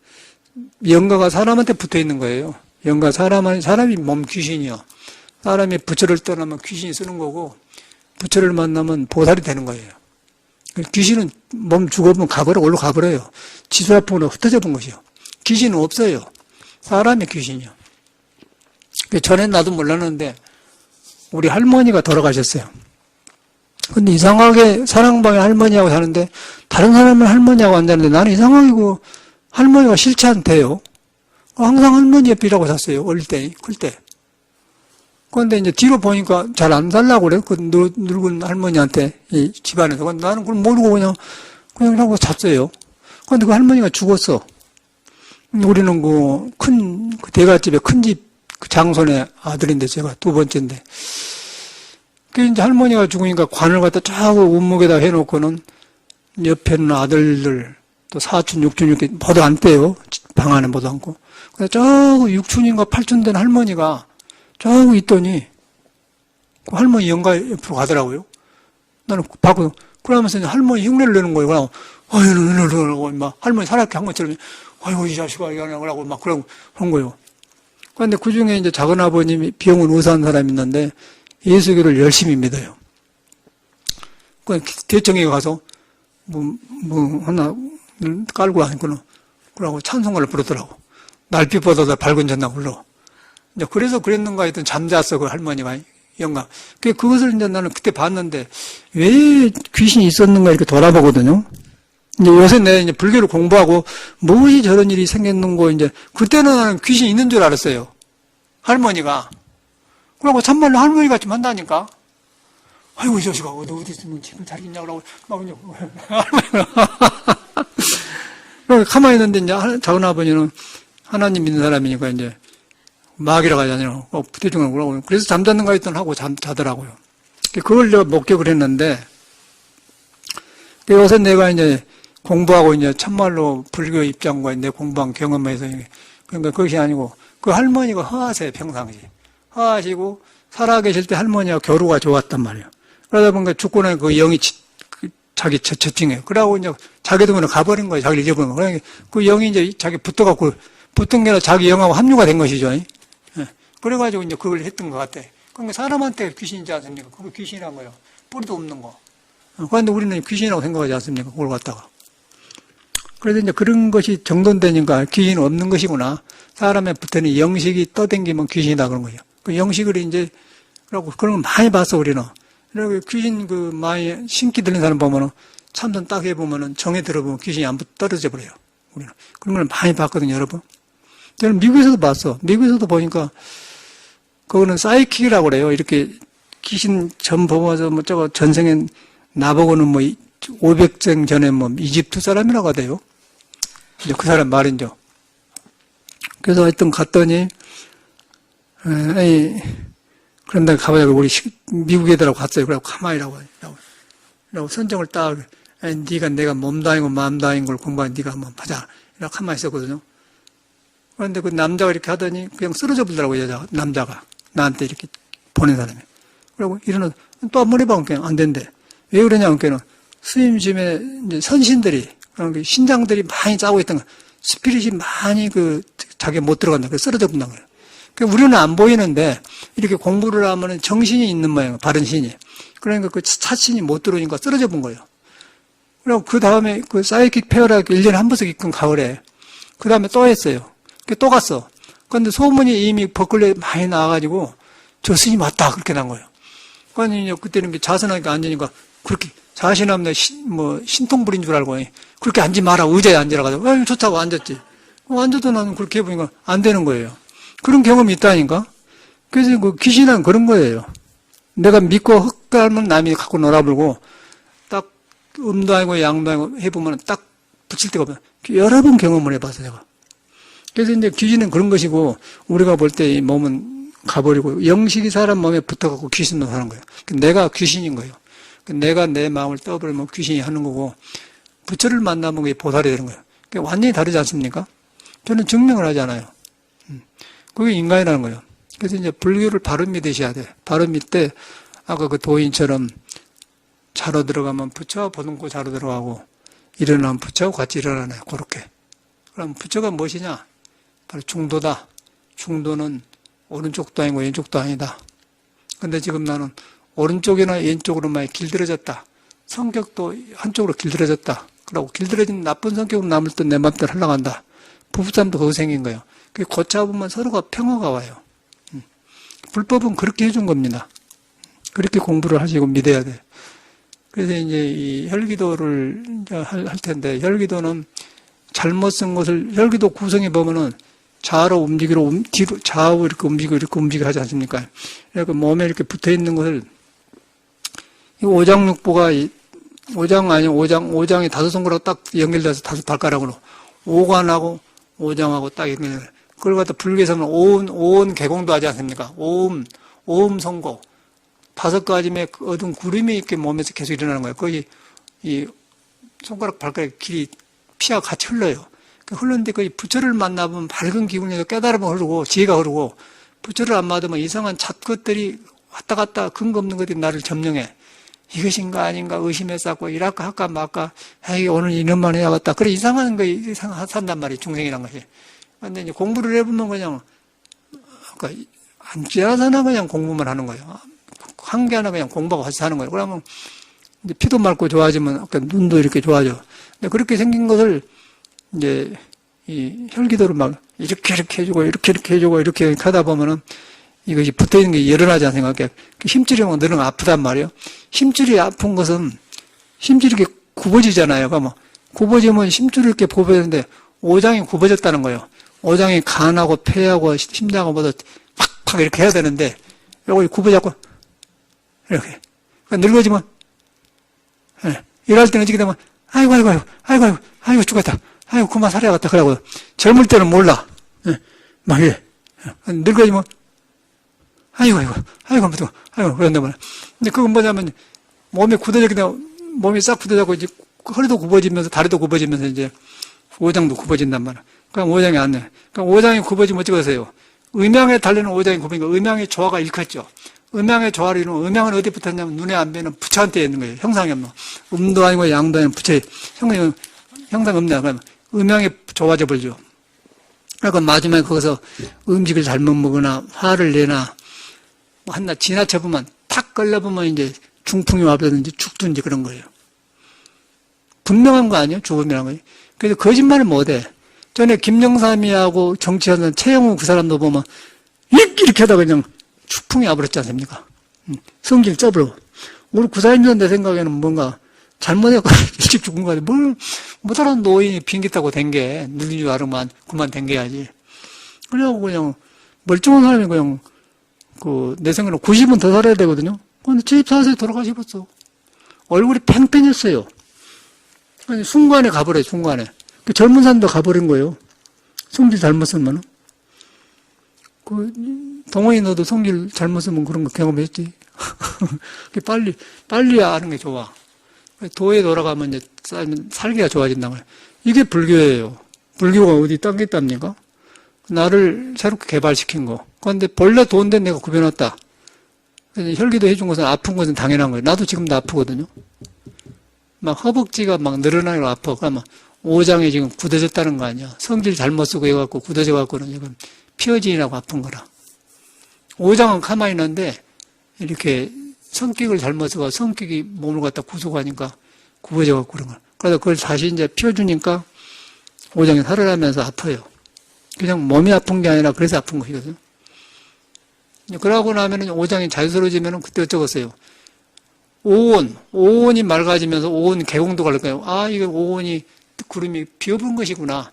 영가가 사람한테 붙어 있는 거예요. 영가 사람이 몸 귀신이요. 사람이 부처를 떠나면 귀신이 쓰는 거고, 부처를 만나면 보살이 되는 거예요. 귀신은 몸 죽어보면 올라 가버려요. 지수화풍으로 흩어져 본 것이요. 귀신은 없어요. 사람이 귀신이요. 전엔 나도 몰랐는데, 우리 할머니가 돌아가셨어요. 근데 이상하게 사랑방에 할머니하고 사는데, 다른 사람은 할머니하고 앉았는데, 나는 이상하게 할머니가 싫지 않대요. 항상 할머니 옆에 일하고 샀어요. 어릴 때, 클 때. 그런데 이제 뒤로 보니까 잘 안 살라고 그래요. 그 늙은 할머니한테, 이 집안에서. 나는 그걸 모르고 그냥 하고 잤어요. 그런데 그 할머니가 죽었어. 우리는 큰 대갓집에 큰 집 장손의 아들인데 제가 두 번째인데. 그 이제 할머니가 죽으니까 관을 갖다 쫙 운목에다 해놓고는 옆에는 아들들, 또 사촌, 육촌 이렇게 모두 앉대요. 방 안에 모두 앉고. 그래서 저 육촌인가 팔촌 된 할머니가 저기 있더니, 그 할머니 영가 옆으로 가더라고요. 나는 받고, 그러면서 이제 할머니 흉내를 내는 거예요. 그러고, 막, 할머니 살았게 한 것처럼, 아이고, 이 자식아, 이러고, 막, 그러고, 한 거예요. 그런데 그 중에 이제 작은 아버님이 병원 의사한 사람이 있는데, 예수교를 열심히 믿어요. 그 대청에 가서, 하나 깔고 하니까, 그러고 찬송가를 부르더라고. 날빛보다 더 밝은 전당 불러. 이제 그래서 그랬는가 했더니 잠잤어, 그 할머니가, 영감. 그것을 이제 나는 그때 봤는데, 왜 귀신이 있었는가 이렇게 돌아보거든요. 이제 요새 내가 이제 불교를 공부하고, 무엇이 저런 일이 생겼는고, 이제, 그때는 나는 귀신이 있는 줄 알았어요. 할머니가. 그러고 참말로 할머니 같이 한다니까. 아이고, 이 자식아, 어디 있으면 집을 잘 있냐고, 막, 할머니가. 가만히 있는데, 이제, 작은 아버지는 하나님 믿는 사람이니까, 이제, 마귀라고 하지 않아요. 부대중을 그러고. 그래서 잠잤는가 했더니 하고 자더라고요. 그걸 내가 목격을 했는데, 요새 내가 이제 공부하고 이제 참말로 불교 입장과 내 공부한 경험에서, 그러니까 그것이 아니고, 그 할머니가 허하세요, 평상시. 허하시고, 살아계실 때 할머니와 교류가 좋았단 말이에요. 그러다 보니까 죽고 나니 그 영이 자기 저칭해요. 그러고 이제 자기도 그냥 가버린 거예요. 자기를 잊어버린 거예요. 그 영이 이제 자기 붙어갖고 붙은 게 아니라 자기 영하고 합류가 된 것이죠. 예. 그래가지고 이제 그걸 했던 것 같아. 그러니까 사람한테 귀신이지 않습니까? 그거 귀신이란 거예요. 뿌리도 없는 거. 그런데 우리는 귀신이라고 생각하지 않습니까? 그걸 갖다가. 그래서 이제 그런 것이 정돈되니까 귀신은 없는 것이구나. 사람에 붙어있는 영식이 떠댕기면 귀신이다 그런 거예요. 그 영식을 이제, 그런 걸 많이 봤어, 우리는. 그리고 귀신 많이 신기 들린 사람 보면은 참선 딱 해보면은 정에 들어보면 귀신이 안 떨어져 버려요. 우리는. 그런 걸 많이 봤거든요, 여러분. 저는 미국에서도 봤어. 미국에서도 보니까 그거는 사이킥이라고 그래요. 이렇게 귀신 전 보면서 뭐 저거 전생에 나보고는 뭐 500생 전에 뭐 이집트 사람이라고 하대요. 이제 그 사람 말이죠. 그래서 하여튼 갔더니, 그런데 가보자고 우리 미국 애들하고 갔어요. 그래고 가만히라고. 라고 선정을 딱, 네가 내가 몸도 아니고 마음도 아닌 걸 공부한 네가 한번 하자. 이렇게 가만히 있었거든요. 그런데 그 남자가 이렇게 하더니 그냥 쓰러져 버리더라고요, 남자가. 나한테 이렇게 보낸 사람이. 그리고 이러는, 또 한 번 해봐, 그냥 안 된대. 왜 그러냐면, 그냥 스님집에 이제 선신들이, 신장들이 많이 짜고 있던 거, 스피릿이 많이 자기가 못 들어간다. 그래서 쓰러져 본다는 거예요. 그러니까 우리는 안 보이는데, 이렇게 공부를 하면 정신이 있는 모양이에요, 바른 신이. 그러니까 그 차신이 못 들어오니까 쓰러져 본 거예요. 그리고 그 다음에 그 사이킥 페어라고 1년에 한 번씩 있건 가을에. 그 다음에 또 했어요. 또 갔어. 그런데 소문이 이미 버클리에 많이 나와가지고, 저 스님 왔다. 그렇게 난 거예요. 그러니까 그때는 자선하니까 앉으니까 그렇게 자신하면 신통 부린 줄 알고 그렇게 앉지 마라. 의자에 앉으라고 하죠. 좋다고 앉았지. 앉아도 나는 그렇게 해보니까 안 되는 거예요. 그런 경험이 있다니까. 그래서 그 귀신은 그런 거예요. 내가 믿고 헛가면 남이 갖고 놀아불고 딱 음도 아니고 양도 아니고 해보면 딱 붙일 데가 없어요. 여러 번 경험을 해봐서 제가. 그래서 이제 귀신은 그런 것이고 우리가 볼 때 이 몸은 가버리고 영식이 사람 몸에 붙어갖고 귀신도 하는 거예요. 내가 귀신인 거예요. 내가 내 마음을 떠버리면 귀신이 하는 거고 부처를 만나면 그게 보살이 되는 거예요. 완전히 다르지 않습니까? 저는 증명을 하잖아요. 그게 인간이라는 거예요. 그래서 이제 불교를 바로 믿으셔야 돼. 바로 믿되 아까 그 도인처럼 자러 들어가면 부처와 보듬고 자러 들어가고 일어나면 부처하고 같이 일어나네요. 그렇게. 그럼 부처가 무엇이냐? 바로 중도다. 중도는 오른쪽도 아니고 왼쪽도 아니다. 근데 지금 나는 오른쪽이나 왼쪽으로 많이 길들여졌다. 성격도 한쪽으로 길들여졌다. 그러고 길들여진 나쁜 성격으로 남을 때 내 맘대로 하려고 한다. 부부싸움도 그거 생긴 거예요. 그게 고쳐보면 서로가 평화가 와요. 불법은 그렇게 해준 겁니다. 그렇게 공부를 하시고 믿어야 돼. 그래서 이제 이 혈기도를 할 텐데, 혈기도는 잘못 쓴 것을, 혈기도 구성해 보면은 좌로 움직이로, 뒤로, 좌우 이렇게 움직이고 하지 않습니까? 그러니까 몸에 이렇게 붙어 있는 것을, 이 오장육부가, 오장이 다섯 손가락 딱 연결돼서 다섯 발가락으로, 오관하고 오장하고 딱 연결돼서, 그걸 갖다 불교에서 하면 오온 개공도 하지 않습니까? 오음 성고. 다섯 가지의 어두운 구름이 이렇게 몸에서 계속 일어나는 거예요. 거기, 이 손가락, 발가락 길이 피와 같이 흘러요. 흐르는데 거의 부처를 만나보면 밝은 기운에서 깨달음이 흐르고 지혜가 흐르고 부처를 안 받으면 이상한 잡것들이 왔다 갔다 근거 없는 것들이 나를 점령해. 이것인가 아닌가 의심해서 하고 이랄까 할까 말까 에이 오늘 이런만 해야겠다. 그래 이상한 거 산단 말이에요. 중생이란 것이. 근데 이제 공부를 해보면 그냥 그러니까 앉아서나 그냥 공부만 하는 거예요. 한 개 하나 그냥 공부하고 같이 사는 거예요. 그러면 이제 피도 맑고 좋아지면 눈도 이렇게 좋아져. 근데 그렇게 생긴 것을 이제 이 혈기도를 막 이렇게 해주고 이렇게 해주고 이렇게 하다 보면은 이것이 붙어 있는 게 열어나지 않습니까? 힘줄이 막 늘어나면 아프단 말이에요. 힘줄이 아픈 것은 힘줄이 이렇게 굽어지잖아요. 그러면 굽어지면 힘줄을 이렇게 굽어지는데 오장이 굽어졌다는 거예요. 오장이 간하고 폐하고 심장하고보다 팍팍 이렇게 해야 되는데 요거 굽어졌고 이렇게 그러니까 늙어지면 일할 때는 어떻게 되면 아이고 죽었다. 아이고 그만 살아야겠다. 그러고 젊을 때는 몰라. 막 이래. 늙어지면 아이고 그런다 말이야. 근데 그건 뭐냐면 몸이 굳어지게 되면 몸이 싹 굳어져고 이제 허리도 굽어지면서 다리도 굽어지면서 이제 오장도 굽어진단 말이야. 그럼 오장이 안 돼. 그럼 오장이 굽어지면 어쩌겠어요? 음양에 달리는 오장이 굽으니까 음양의 조화가 일컸죠. 음양의 조화를 이루면 음양은 어디 붙었냐면 눈에 안 보이는 부처한테 있는 거예요. 형상이 없는. 음도 아니고 양도 아니고 부처에 형상이 없냐. 그러면 음양이 좋아져 버리죠. 그러니까 마지막에 거기서 음식을 잘못 먹거나 화를 내나 뭐 한낱 지나쳐보면 탁 걸려보면 이제 중풍이 와버리든지 죽든지 그런 거예요. 분명한 거 아니에요? 죽음이라는 거예요. 그래서 거짓말을 못해. 전에 김영삼이하고 정치하는 최영우 그 사람도 보면 이렇게 하다가 그냥 죽풍이 와버렸지 않습니까? 성질 쩌버려. 우리 구사님들 내 생각에는 뭔가 잘못해서 일찍 죽은 거 같아. 뭘 못하는 노인이 비행기 타고 댕게 늙은 줄 알으면 그만 댕겨야지. 그래갖고 그냥 멀쩡한 사람이 그냥 내 생각에는 90은 더 살아야 되거든요. 근데 74세에 돌아가셔버렸어. 얼굴이 팽팽했어요. 아니, 순간에 가버려요, 순간에. 그 젊은 사람도 가버린 거예요. 성질 잘못 쓰면은. 동원이 너도 성질 잘못 쓰면 그런 거 경험했지. 빨리 아는 게 좋아. 도에 돌아가면 이제 살기가 좋아진단 말이에요. 이게 불교예요. 불교가 어디 딴 게 있답니까? 나를 새롭게 개발시킨 거. 그런데 본래 도인데 내가 구별했다. 혈기도 해준 것은 아픈 것은 당연한 거예요. 나도 지금도 아프거든요. 막 허벅지가 막 늘어나고 아파. 그러면 오장이 지금 굳어졌다는 거 아니야. 성질 잘못 쓰고 해갖고 굳어져갖고는 지금 피어지라고 아픈 거라. 오장은 가만히 있는데 이렇게 성격을 잘못 써서 성격이 몸을 갖다 구속하니까 굽어져갖고 그런 거야. 그래서 그걸 다시 이제 피워주니까 오장이 살아나면서 아파요. 그냥 몸이 아픈 게 아니라 그래서 아픈 것이거든요. 그러고 나면은 오장이 자유스러워지면은 그때 어쩌겠어요. 오온이 맑아지면서 오온 개공도 갈 거예요. 아, 이거 오온이 구름이 비어본 것이구나.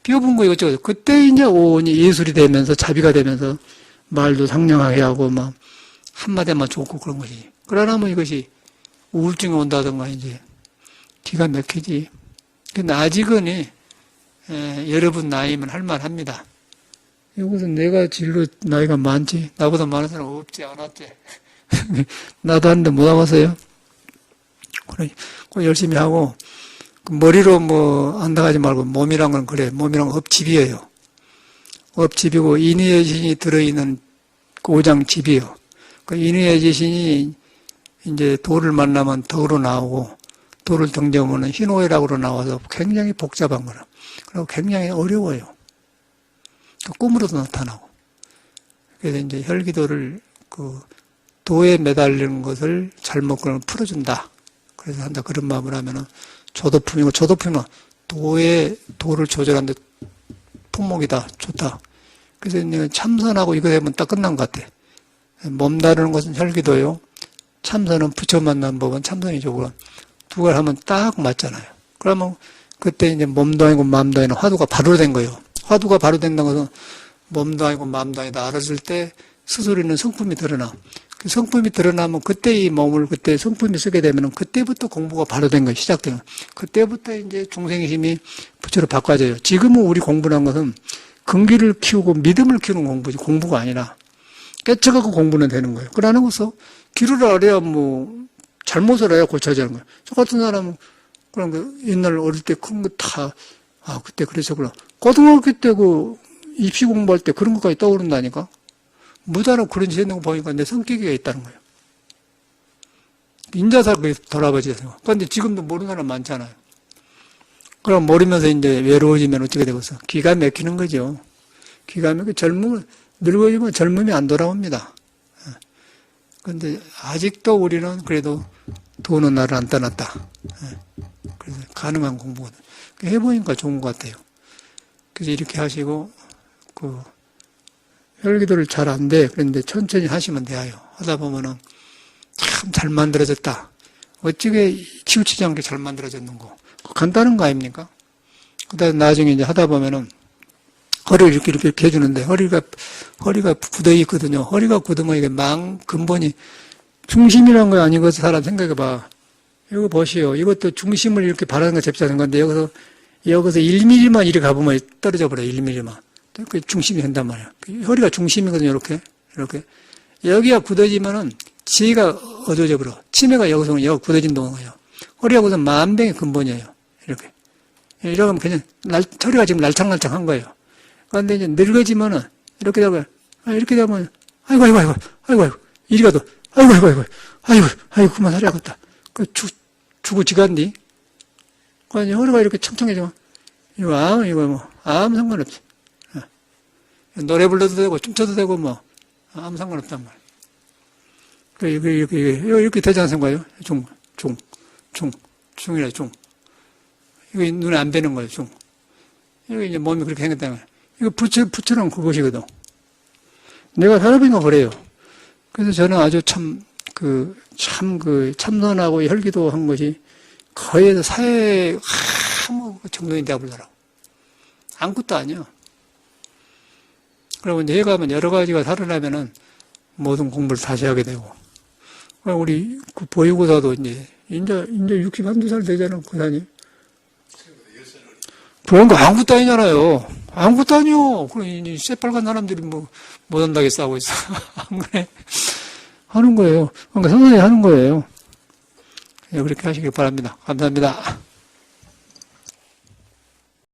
비어본 거 이것저것. 그때 이제 오온이 예술이 되면서 자비가 되면서 말도 상냥하게 하고 막 한마디만 좋고 그런 것이지. 그러나 뭐 이것이 우울증이 온다든가 이제 기가 막히지. 근데 아직은 여러분 나이면 할만합니다. 이것은 내가 진로 나이가 많지. 나보다 많은 사람 없지 않았지. 나도 하는데 못 와봤어요. 그래, 열심히 하고 머리로 뭐 안당하지 말고 몸이란 건 그래. 몸이란 건 업집이에요. 업집이고 인의의 지신이 들어있는 오장집이에요. 그 인의의 지신이 이제 도를 만나면 덕으로 나오고 도를 등져보면 흰오해락으로 나와서 굉장히 복잡한 거라. 그리고 굉장히 어려워요. 꿈으로도 나타나고. 그래서 이제 혈기도를 도에 매달리는 것을 잘못 그러면 풀어준다. 그래서 한다. 그런 마음을 하면은 조도품이면 도를 조절하는데 품목이다. 좋다. 그래서 이제 참선하고 이거 되면 딱 끝난 것 같아. 몸 다루는 것은 혈기도요. 참선은 부처 만난 법은 참선이죠. 그럼 두 가지 하면 딱 맞잖아요. 그러면 그때 이제 몸도 아니고 마음도 아니고 화두가 바로 된 거예요. 화두가 바로 된다는 것은 몸도 아니고 마음도 아니다 알았을 때 스스로는 성품이 드러나. 그 성품이 드러나면 그때 이 몸을 그때 성품이 쓰게 되면 그때부터 공부가 바로 된 거예요. 시작되는. 그때부터 이제 중생의 힘이 부처로 바꿔져요. 지금은 우리 공부란 것은 근기를 키우고 믿음을 키우는 공부지 공부가 아니라 깨쳐갖고 공부는 되는 거예요. 그러는 것은 길을 알아야 뭐 잘못을 해야 고쳐지는 거예요. 저 같은 사람은 그런 거 옛날 어릴 때 큰 거 다 그때 그랬었구나. 고등학교 때 입시 공부할 때 그런 것까지 떠오른다니까. 무단으로 그런 짓 했는 거 보니까 내 성격이 있다는 거예요. 인자살 그게 돌아버지잖아요. 그런데 지금도 모르는 사람 많잖아요. 그럼 모르면서 이제 외로워지면 어떻게 되겠어? 기가 막히는 거죠. 기가 막히고 늙어지면 젊음이 안 돌아옵니다. 그런데 아직도 우리는 그래도 도는 나를 안 떠났다. 그래서 가능한 공부거든. 해보니까 좋은 것 같아요. 그래서 이렇게 하시고, 혈기도를 잘 안 돼. 그런데 천천히 하시면 돼요. 하다 보면은 참 잘 만들어졌다. 어찌게 치우치지 않게 잘 만들어졌는고. 간단한 거 아닙니까? 그 다음에 나중에 이제 하다 보면은 허리를 이렇게 해주는데 허리가 굳어 있거든요. 허리가 굳으면 이게 근본이 중심이란 거 아닌 것을 사람 생각해 봐. 이거 보시오. 이것도 중심을 이렇게 바라는 거 잡자는 건데 여기서 1mm만 이렇게 가보면 떨어져 버려요. 1mm만. 그 중심이 된단 말이야. 허리가 중심이거든요. 이렇게. 여기가 굳어지면은 지혜가 어두워져 버려. 치매가 여기서 굳어진다는 거예요. 허리가 굳으면 만병의 근본이에요. 이렇게. 이러면 그냥 허리가 지금 날창날창한 거예요. 그런데 이제 늙어지면은 이렇게 되면 아이고 이리 가도 아이고 그만 살아야겠다. 죽어 지간디. 그러니 허리가 이렇게 청청해지면 이거 뭐 아무 상관없지. 노래 불러도 되고, 춤춰도 되고, 뭐, 아무 상관없단 말이에요. 이렇게 되지 않습니까? 중이라 중. 이거 눈에 안 뵈는 거예요, 중. 이거 이제 몸이 그렇게 생겼다는 거예요. 이거 부처는 그것이거든. 내가 사람인가 그래요. 그래서 저는 아주 참선하고 혈기도 한 것이 거의 사회에 아무 정도인 대학을 나라고. 아무것도 아니야. 그러고 이제 해 가면 여러 가지가 살아나면은 모든 공부를 다시 하게 되고. 우리 그 보육고사도 이제 60 한두 살 되잖아, 고사님. 그런 거 아무것도 아니잖아요. 아무것도 아니요. 그럼 이제 새빨간 사람들이 뭐, 못한다게 싸우고 있어. 안 그래? 하는 거예요. 그러니까 선생님이 하는 거예요. 그렇게 하시길 바랍니다. 감사합니다.